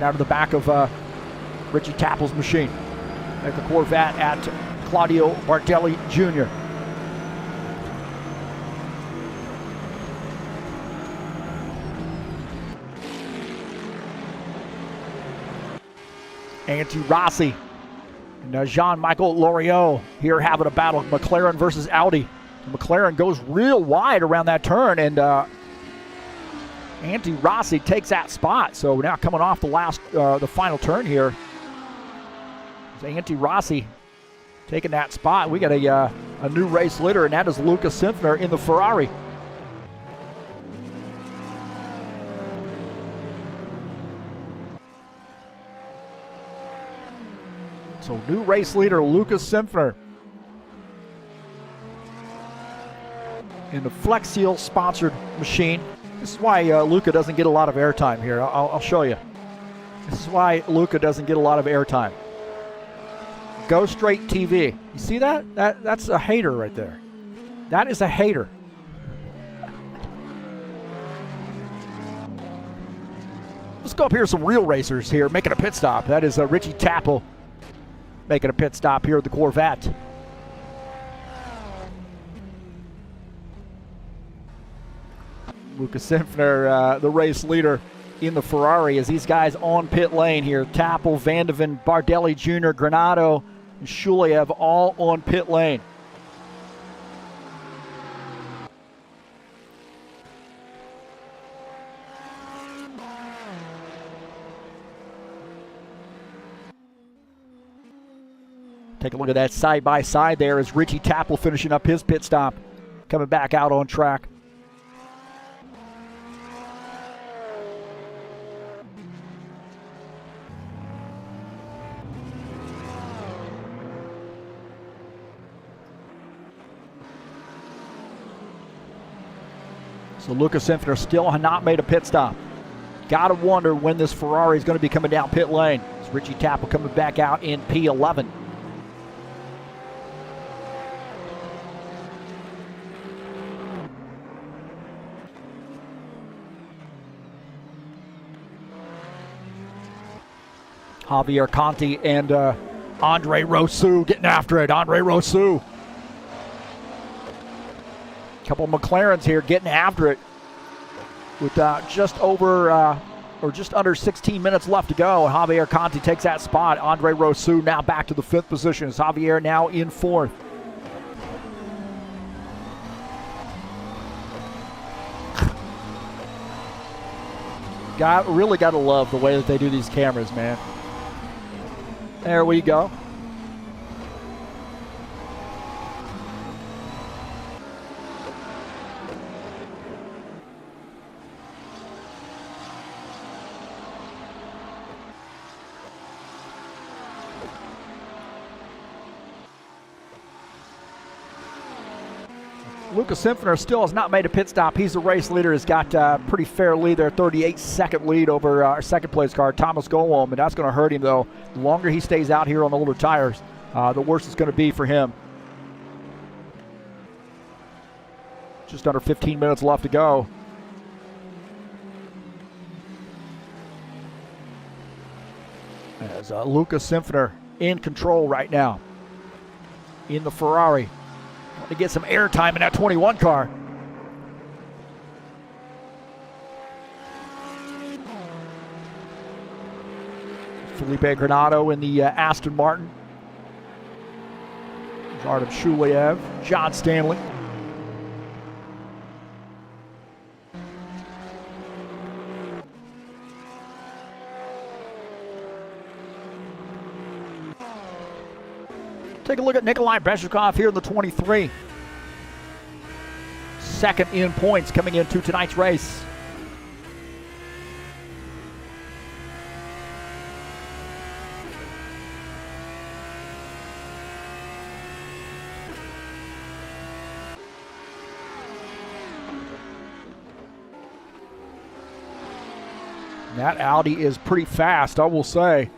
Now to the back of Richie Tapple's machine. At the Corvette at Claudio Bardelli Jr. Antti Rossi and Jean-Michel Loriot here having a battle. McLaren versus Audi. McLaren goes real wide around that turn, and Antti Rossi takes that spot. So now coming off the final turn here, Antti Rossi taking that spot. We got a new race leader, and that is Luca Simpner in the Ferrari. So new race leader Luca Simpner in the Flex Seal sponsored machine. This is why Luca doesn't get a lot of airtime here. I'll show you. This is why Luca doesn't get a lot of airtime. Go Straight TV. You see that? That's a hater right there. That is a hater. Let's go up here. Some real racers here making a pit stop. That is Richie Tapple making a pit stop here at the Corvette. Luca Simpner, the race leader in the Ferrari, as these guys on pit lane here. Tapple, Van de Ven, Bardelli Jr., Granado, and Shuliev all on pit lane. Take a look at that side by side there as Richie Tapple finishing up his pit stop, coming back out on track. So Luca Simpner still not made a pit stop. Gotta wonder when this Ferrari is going to be coming down pit lane. It's Richie Tapple coming back out in P11. Javier Conti and Andre Rousseau getting after it. Andre Rousseau. Couple of McLarens here getting after it with just under 16 minutes left to go. And Javier Conti takes that spot. Andre Rousseau now back to the 5th position. As Javier now in 4th. Really got to love the way that they do these cameras, man. There we go. Lucas Simpsoner still has not made a pit stop. He's the race leader. He's got a pretty fair lead there, 38-second lead over our second place car, Thomas Golom, and that's going to hurt him, though. The longer he stays out here on the older tires, the worse it's going to be for him. Just under 15 minutes left to go. As Lucas Simpsoner in control right now in the Ferrari. Want to get some air time in that 21 car. Felipe Granado in the Aston Martin. Artem Shuliev, John Stanley. Take a look at Nikolai Mashkoff here in the 23. Second in points coming into tonight's race. That Audi is pretty fast, I will say.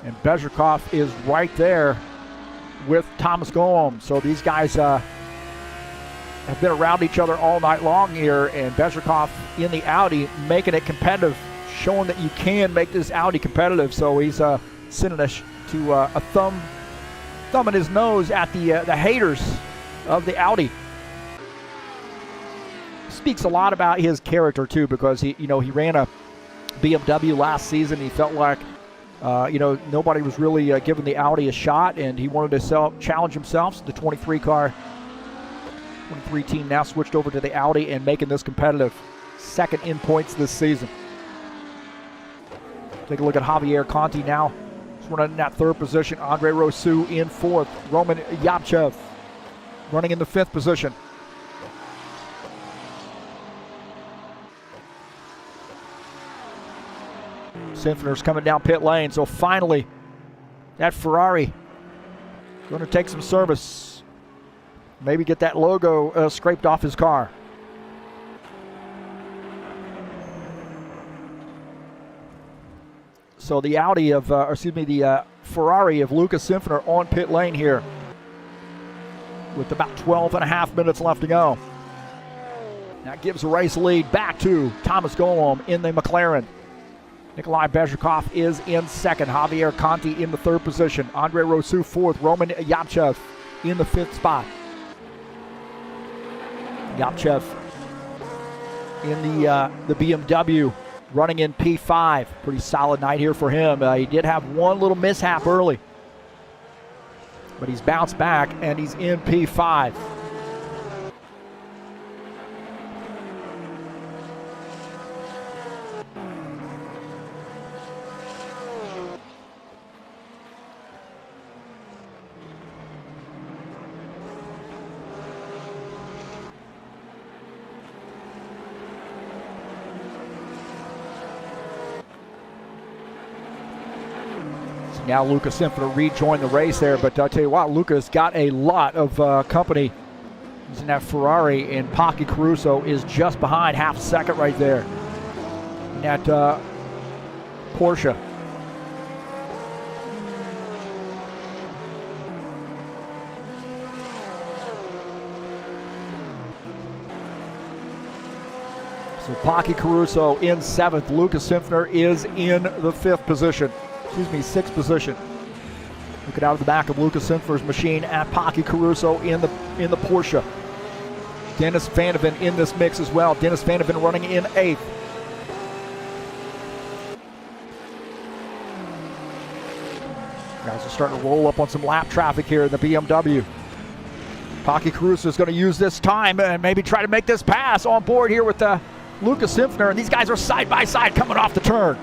And Mashkoff is right there with Thomas Golom. So these guys have been around each other all night long here, and Mashkoff in the Audi making it competitive, showing that you can make this Audi competitive. So he's sending us to a thumb in his nose at the haters of the Audi. Speaks a lot about his character too, because he ran a BMW last season. He felt like nobody was really giving the Audi a shot, and he wanted to challenge himself. So the 23 team now switched over to the Audi and making this competitive. Second in points this season. Take a look at Javier Conti now. He's running in that third position. Andre Rousseau in fourth. Roman Yapchev running in the fifth position. Simpsoner's coming down pit lane, so finally that Ferrari going to take some service. Maybe get that logo scraped off his car. So the the Ferrari of Lucas Simpsoner on pit lane here with about 12.5 minutes left to go. That gives the race lead back to Thomas Golom in the McLaren. Nikolai Mashkoff is in second. Javier Conti in the third position. Andre Rousseau fourth. Roman Yapchev in the fifth spot. Yapchev in the BMW running in P5. Pretty solid night here for him. He did have one little mishap early, but he's bounced back and he's in P5. Now Lucas Simpsoner rejoined the race there, but I'll tell you what, Lucas got a lot of company. He's in that Ferrari, and Paki Caruso is just behind, half a second right there in that Porsche. So Paki Caruso in seventh. Lucas Simpsoner is in the sixth position. Looking out of the back of Lucas Simpsoner's machine at Paki Caruso in the Porsche. Dennis Vandeven in this mix as well. Dennis Vandeven running in eighth. Guys are starting to roll up on some lap traffic here in the BMW. Paki Caruso is going to use this time and maybe try to make this pass on board here with Lucas Simpsoner, and these guys are side by side coming off the turn.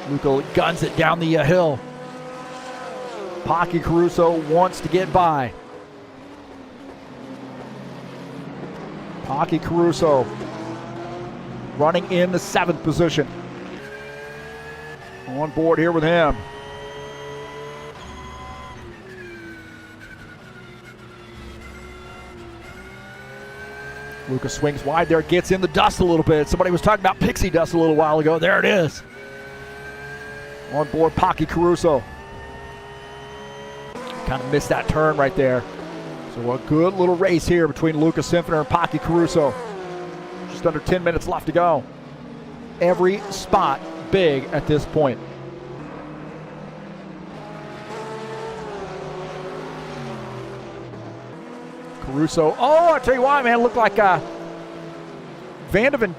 Luca guns it down the hill. Paki Caruso wants to get by. Paki Caruso running in the seventh position. On board here with him. Lucas swings wide there, gets in the dust a little bit. Somebody was talking about pixie dust a little while ago. There it is. On board, Paki Caruso. Kind of missed that turn right there. So a good little race here between Lucas Sinfiner and Paki Caruso. Just under 10 minutes left to go. Every spot big at this point. Caruso, oh, I tell you what, man, looked like Vandeven,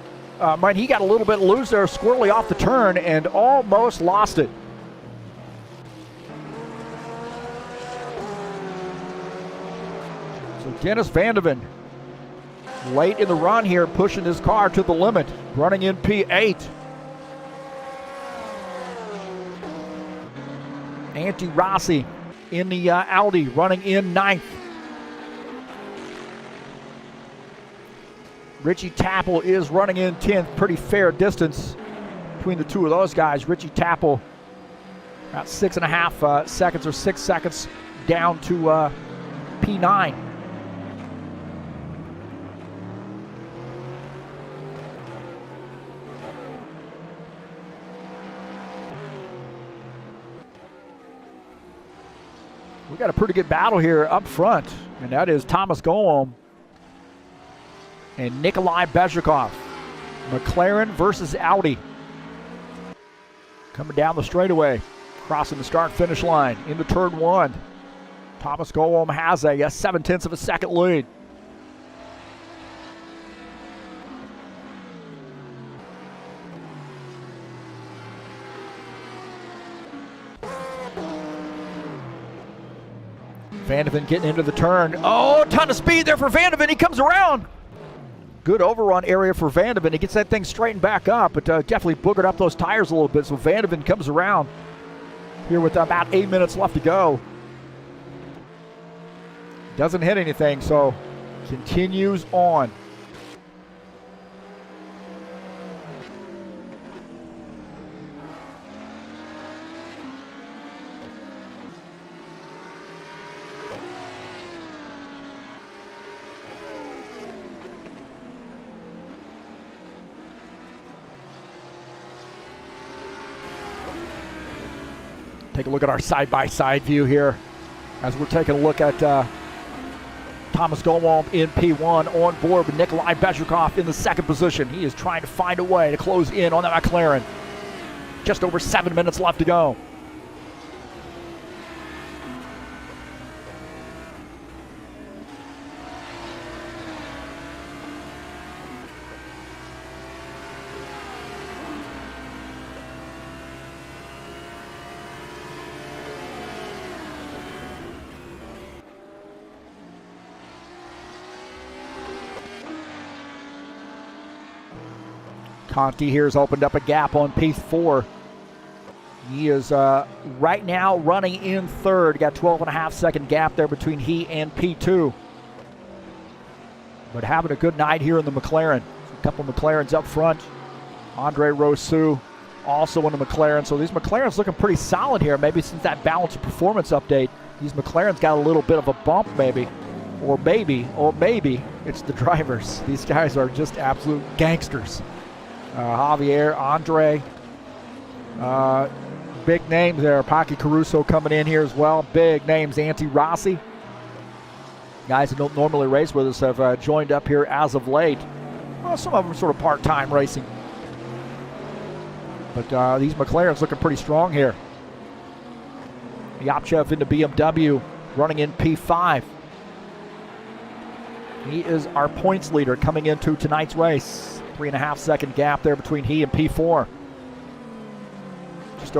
he got a little bit loose there, squirrely off the turn, and almost lost it. So Dennis Vandeven, late in the run here, pushing his car to the limit, running in P8. Antti Rossi in the Audi, running in 9th. Richie Tapple is running in 10th. Pretty fair distance between the two of those guys. Richie Tapple about 6.5 seconds or 6 seconds down to P9. We got a pretty good battle here up front, and that is Thomas Golom and Nikolai Bezhikov. McLaren versus Audi. Coming down the straightaway, crossing the start-finish line into turn 1. Thomas Golom has a 0.7 of a second lead. Vandeven getting into the turn. Oh, a ton of speed there for Vandeven. He comes around. Good overrun area for Vandeven. He gets that thing straightened back up, but definitely boogered up those tires a little bit. So Vandeven comes around here with about 8 minutes left to go. Doesn't hit anything, so continues on. Take a look at our side-by-side view here as we're taking a look at Thomas Golom in P1 on board with Nikolai Bezhikov in the second position. He is trying to find a way to close in on that McLaren. Just over 7 minutes left to go. Conti here has opened up a gap on P4. He is right now running in third. Got 12.5 second gap there between he and P2. But having a good night here in the McLaren. A couple McLarens up front. Andre Rousseau also in the McLaren. So these McLarens looking pretty solid here. Maybe since that balance of performance update, these McLarens got a little bit of a bump maybe. Or maybe it's the drivers. These guys are just absolute gangsters. Javier, Andre, big names there. Paki Caruso coming in here as well. Big names. Antti Rossi. Guys who don't normally race with us have joined up here as of late. Well, some of them sort of part-time racing. But these McLarens looking pretty strong here. Yapchev into BMW, running in P5. He is our points leader coming into tonight's race. 3.5 second gap there between he and P4. Just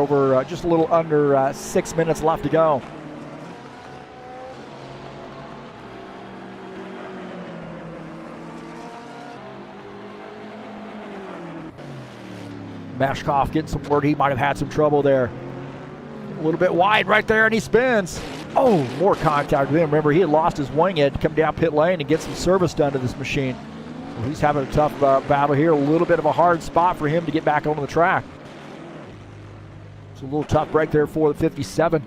a little under 6 minutes left to go. Mashkoff getting some word he might have had some trouble there. A little bit wide right there, and he spins. Oh, more contact with him. Remember, he had lost his wing edge to come down pit lane and get some service done to this machine. So he's having a tough battle here. A little bit of a hard spot for him to get back onto the track. It's a little tough break there for the 57.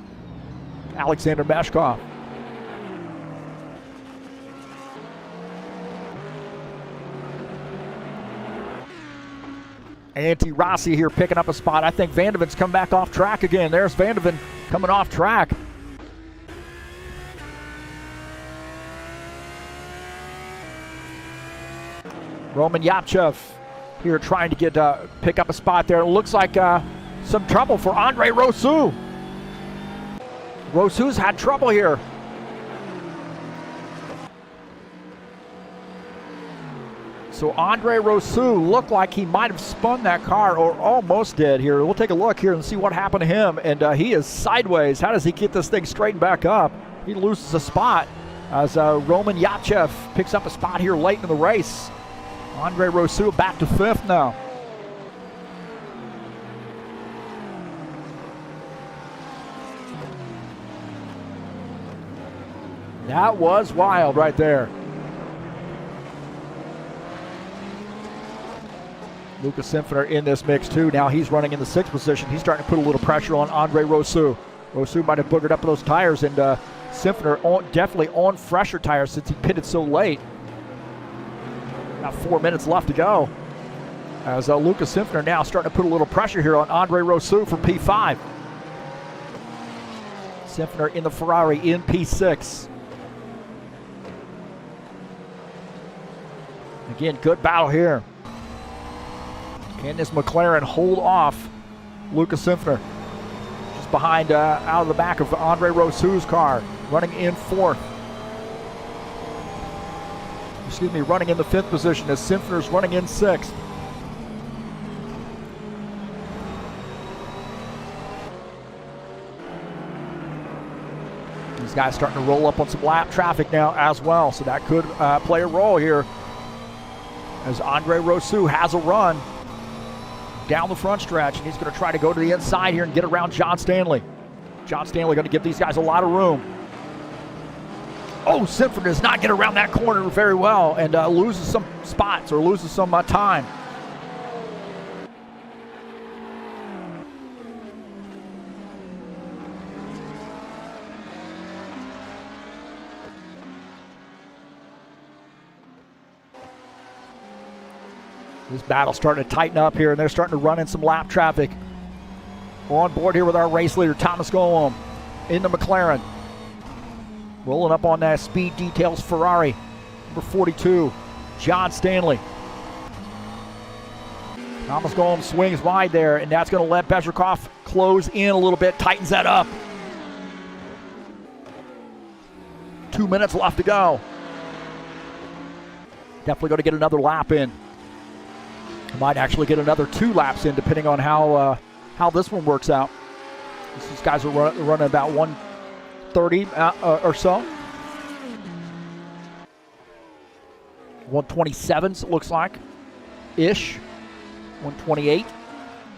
Alexander Mashkoff. Antti Rossi here picking up a spot. I think Vandeven's come back off track again. There's Vandeven coming off track. Roman Yapchev here trying to get pick up a spot there. It looks like some trouble for Andre Rousseau. Rousseau's had trouble here. So Andre Rousseau looked like he might have spun that car, or almost did here. We'll take a look here and see what happened to him. And he is sideways. How does he get this thing straightened back up? He loses a spot as Roman Yapchev picks up a spot here late in the race. Andre Rousseau back to 5th now. That was wild right there. Lucas Sinfiner in this mix too. Now he's running in the 6th position. He's starting to put a little pressure on Andre Rousseau. Rousseau might have boogered up those tires, and Sinfiner definitely on fresher tires since he pitted so late. Got 4 minutes left to go. As Lucas Sinfiner now starting to put a little pressure here on Andre Rousseau for P5. Sinfiner in the Ferrari in P6. Again, good battle here. Can this McLaren hold off Lucas Sinfiner? Just behind, out of the back of Andre Rousseau's car, running in 4th. Excuse me, running in the 5th position as Sinfiner's running in 6th. These guys starting to roll up on some lap traffic now as well, so that could play a role here as Andre Rousseau has a run down the front stretch, and he's going to try to go to the inside here and get around John Stanley. John Stanley going to give these guys a lot of room. Oh, Sinfiner does not get around that corner very well and loses some spots or loses some time. This battle's starting to tighten up here, and they're starting to run in some lap traffic. We're on board here with our race leader, Thomas Golom, in the McLaren. Rolling up on that Speed Details Ferrari, number 42, John Stanley. Thomas Golom swings wide there, and that's going to let Mashkoff close in a little bit, tightens that up. 2 minutes left to go. Definitely going to get another lap in. Might actually get another 2 laps in, depending on how this one works out. These guys are running about 130 or so. 127s, it looks like, ish. 128.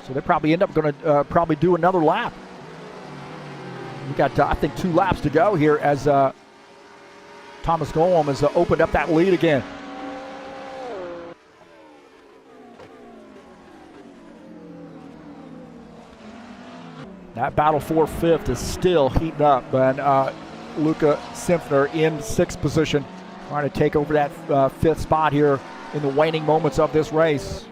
So they probably end up going to probably do another lap. We got, I think, 2 laps to go here as Thomas Golom has opened up that lead again. That battle for 5th is still heating up, and Luca Sinfiner in 6th position, trying to take over that 5th spot here in the waning moments of this race.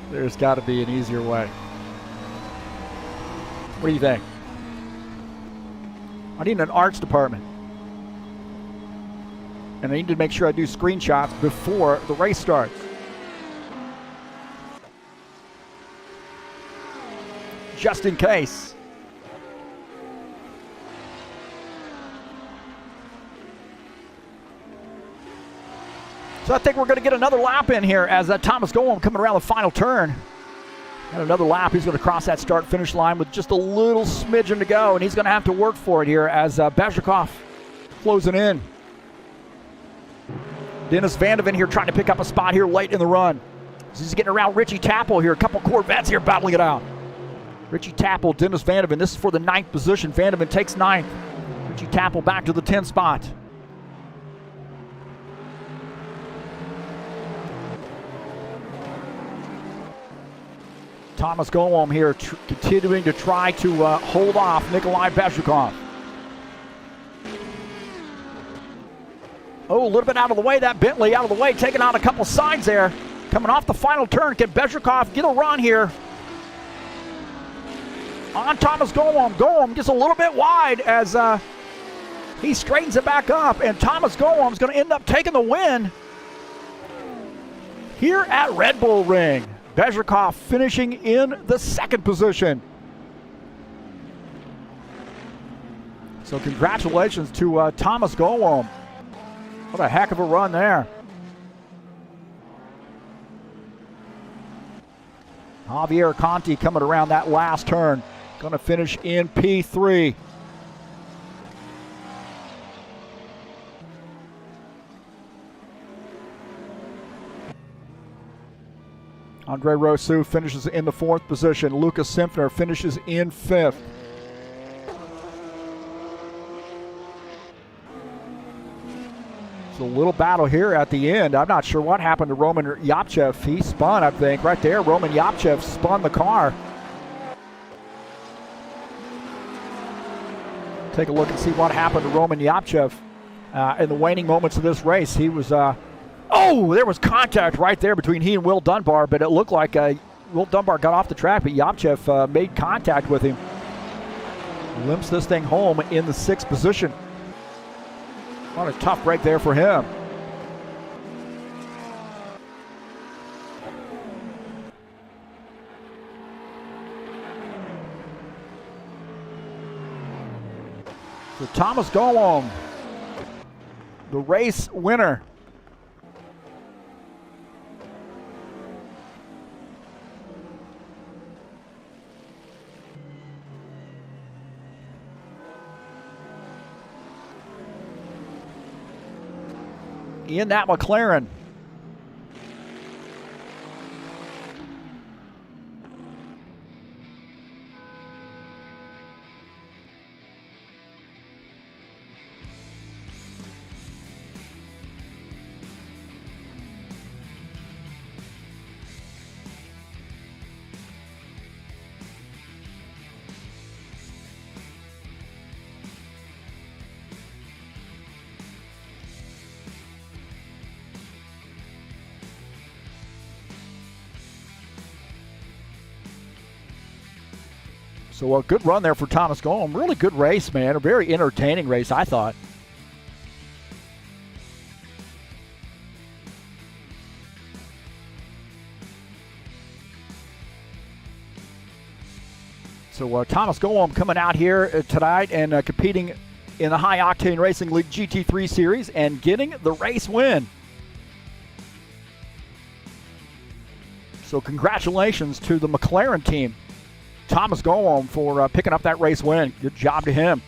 There's got to be an easier way. What do you think? I need an arts department. And I need to make sure I do screenshots before the race starts. Just in case. So I think we're going to get another lap in here as Thomas Golom coming around the final turn. And another lap, he's going to cross that start-finish line with just a little smidgen to go, and he's going to have to work for it here as Mashkoff closing in. Dennis Vandeven here trying to pick up a spot here late in the run. He's getting around Richie Tapple here. A couple Corvettes here battling it out. Richie Tapple, Dennis Vandeven. This is for the 9th position. Vandeven takes 9th. Richie Tapple back to the 10th spot. Thomas Golom here continuing to try to hold off Nikolai Bezhukov. Oh, a little bit out of the way, that Bentley out of the way, taking out a couple sides there. Coming off the final turn, can Bezhukov get a run here? On Thomas Golom. Golom gets a little bit wide as he straightens it back up, and Thomas Golom's going to end up taking the win here at Red Bull Ring. Bezhukov finishing in the second position. So congratulations to Thomas Golom. What a heck of a run there. Javier Conti coming around that last turn. Going to finish in P3. Andre Rousseau finishes in the fourth position. Lucas Simpner finishes in fifth. It's a little battle here at the end. I'm not sure what happened to Roman Yapchev. He spun, I think, right there. Roman Yapchev spun the car. Take a look and see what happened to Roman Yapchev in the waning moments of this race. He was, oh, there was contact right there between he and Will Dunbar, but it looked like Will Dunbar got off the track, but Yapchev made contact with him. Limps this thing home in the sixth position. What a tough break there for him. So Thomas Golom, the race winner. In that McLaren. So a good run there for Thomas Golom. Really good race, man. A very entertaining race, I thought. So Thomas Golom coming out here tonight and competing in the High Octane Racing League GT3 Series and getting the race win. So congratulations to the McLaren team. Thomas Golom for picking up that race win. Good job to him.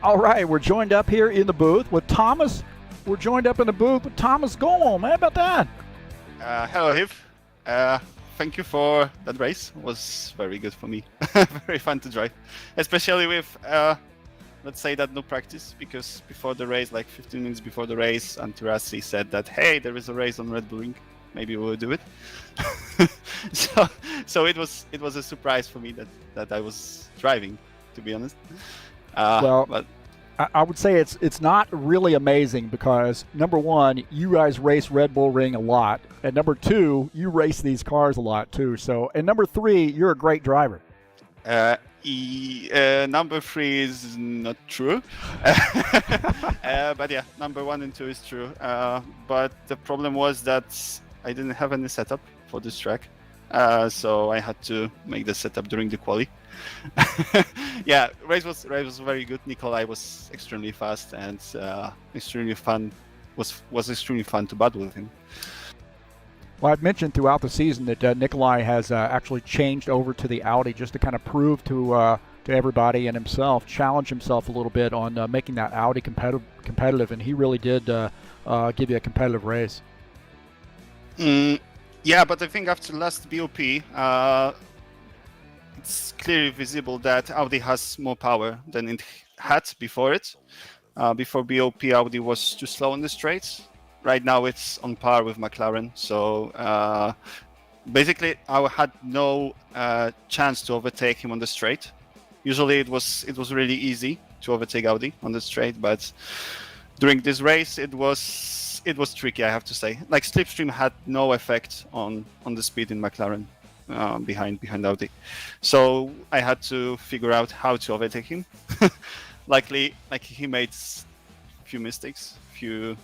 All right, we're joined up here in the booth with Thomas. We're joined up in the booth with Thomas Golom. How about that? Hello, Heath. Thank you for that race. It was very good for me. Very fun to drive, especially with, let's say, that no practice, because before the race, like 15 minutes before the race, Antirassi said that, hey, there is a race on Red Bull Ring. Maybe we'll do it. so it was a surprise for me that I was driving, to be honest. Well, but I would say it's not really amazing because, number one, you guys race Red Bull Ring a lot, and number two, you race these cars a lot too. So, and number three, you're a great driver. Number 3 is not true. But yeah, number 1 and 2 is true. But the problem was that I didn't have any setup for this track. So I had to make the setup during the quali. Yeah, race was very good. Nikolai was extremely fast and extremely fun. Was extremely fun to battle with him. Well, I've mentioned throughout the season that Nikolai has actually changed over to the Audi just to kind of prove to everybody and himself, challenge himself a little bit on making that Audi competitive, and he really did give you a competitive race. Yeah, but I think after last BOP, it's clearly visible that Audi has more power than it had before it. Before BOP, Audi was too slow on the straights. Right now, it's on par with McLaren. So basically, I had no chance to overtake him on the straight. Usually, it was really easy to overtake Audi on the straight, but during this race, it was tricky, I have to say. Like slipstream had no effect on the speed in McLaren behind Audi. So I had to figure out how to overtake him. Luckily, he made a few mistakes, few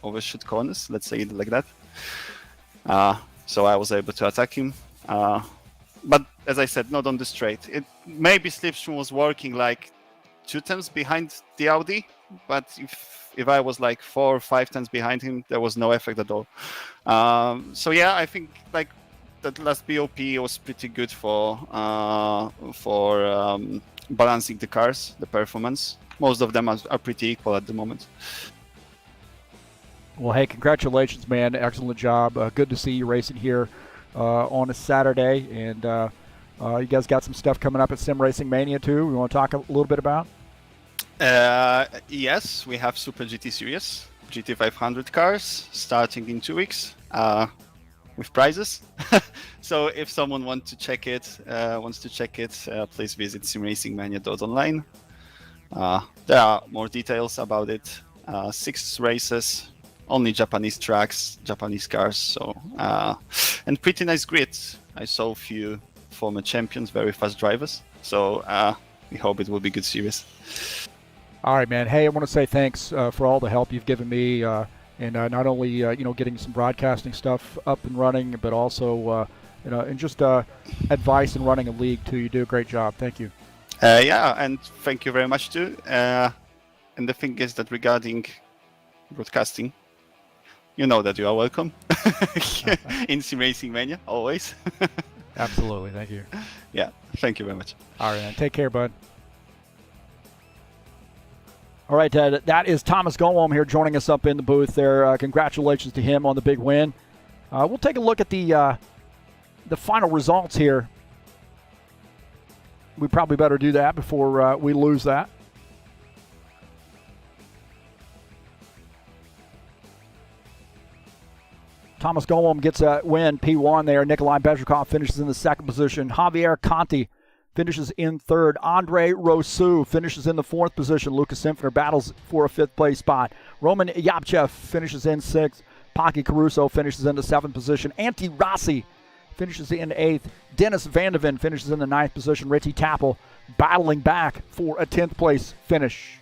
overshoot corners, let's say it like that. So I was able to attack him. But as I said, not on the straight. Maybe slipstream was working like 2 tenths behind the Audi, but if I was like 4 or 5 tenths behind him, there was no effect at all. So yeah, I think like that last BOP was pretty good for balancing the cars, the performance. Most of them are pretty equal at the moment. Well, hey, congratulations, man. Excellent job. Good to see you racing here on a Saturday. And you guys got some stuff coming up at Sim Racing Mania, too. We want to talk a little bit about? Yes, we have Super GT Series, GT500 cars starting in 2 weeks with prizes. So if someone wants to check it, please visit simracingmania.online. There are more details about it. 6 races, only Japanese tracks, Japanese cars. So and pretty nice grid. I saw a few former champions, very fast drivers. So we hope it will be a good series. All right, man. Hey, I want to say thanks for all the help you've given me, and not only getting some broadcasting stuff up and running, but also and just advice in running a league too. You do a great job. Thank you. Yeah, and thank you very much too. And the thing is that regarding broadcasting, you know that you are welcome in Sim Racing Mania always. Absolutely. Thank you. Yeah, thank you very much. All right, man. Take care, bud. All right, that is Thomas Golom here joining us up in the booth there. Congratulations to him on the big win. We'll take a look at the final results here. We probably better do that before we lose that. Thomas Golom gets a win, P1 there. Nikolai Bezhikov finishes in the 2nd position. Javier Conti finishes in 3rd. Andre Rousseau finishes in the 4th position. Lucas Infinner battles for a 5th place spot. Roman Yapchev finishes in 6th. Paki Caruso finishes in the 7th position. Antti Rossi finishes in 8th. Dennis Vandeven finishes in the 9th position. Richie Tappel battling back for a 10th place finish.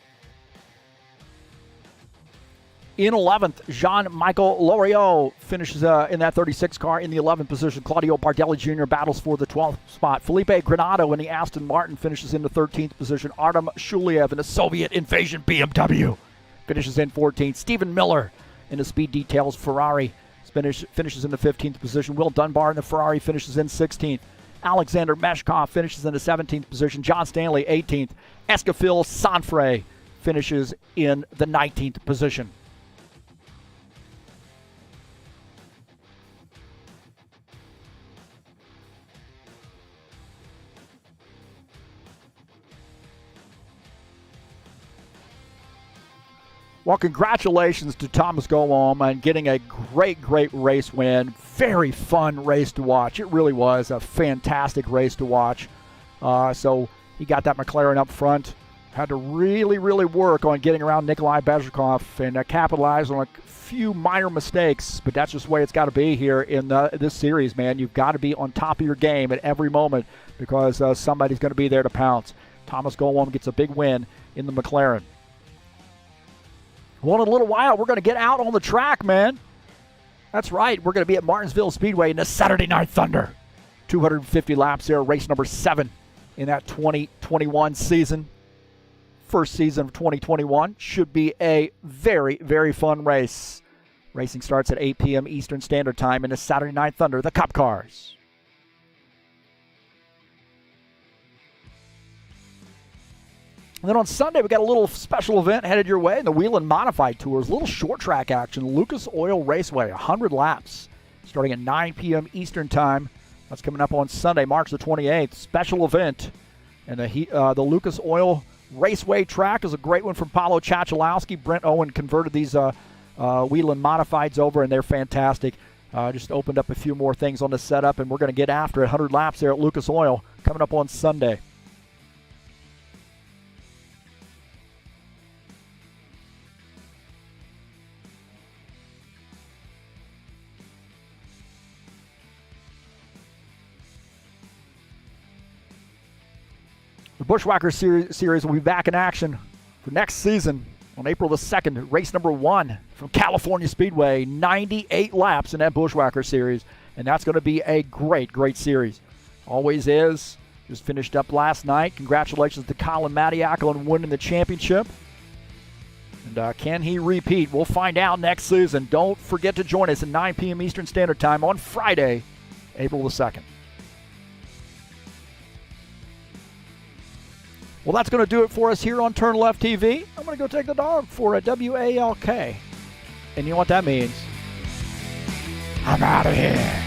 In 11th, Jean-Michael Loriot finishes in that 36 car in the 11th position. Claudio Bardelli Jr. battles for the 12th spot. Felipe Granado in the Aston Martin finishes in the 13th position. Artem Shuliev in the Soviet Invasion BMW finishes in 14th. Stephen Miller in the Speed Details Ferrari finishes in the 15th position. Will Dunbar in the Ferrari finishes in 16th. Alexander Mashkoff finishes in the 17th position. John Stanley 18th. Escafil Sanfre finishes in the 19th position. Well, congratulations to Thomas Golom on getting a great race win. Very fun race to watch. It really was a fantastic race to watch. So he got that McLaren up front. Had to really, really work on getting around Nikolai Bezhikov and capitalize on a few minor mistakes, but that's just the way it's got to be here in this series, man. You've got to be on top of your game at every moment because somebody's going to be there to pounce. Thomas Golwam gets a big win in the McLaren. Well, in a little while, we're going to get out on the track, man. That's right. We're going to be at Martinsville Speedway in the Saturday Night Thunder. 250 laps there, race number 7 in that 2021 season. First season of 2021. Should be a very, very fun race. Racing starts at 8 p.m. Eastern Standard Time in the Saturday Night Thunder, the Cup Cars. And then on Sunday, we got a little special event headed your way in the Whelen Modified Tours. A little short track action, Lucas Oil Raceway, 100 laps, starting at 9 p.m. Eastern Time. That's coming up on Sunday, March the 28th. Special event. And the Lucas Oil Raceway track is a great one from Paulo Chachalowski. Brent Owen converted these Whelen Modifieds over, and they're fantastic. Just opened up a few more things on the setup, and we're going to get after it. 100 laps there at Lucas Oil coming up on Sunday. The Bushwhacker series will be back in action for next season on April the 2nd. Race number 1 from California Speedway. 98 laps in that Bushwhacker series. And that's going to be a great, great series. Always is. Just finished up last night. Congratulations to Colin Mattiak on winning the championship. And can he repeat? We'll find out next season. Don't forget to join us at 9 p.m. Eastern Standard Time on Friday, April the 2nd. Well, that's going to do it for us here on TurnLeftTV. I'm going to go take the dog for a WALK. And you know what that means? I'm out of here.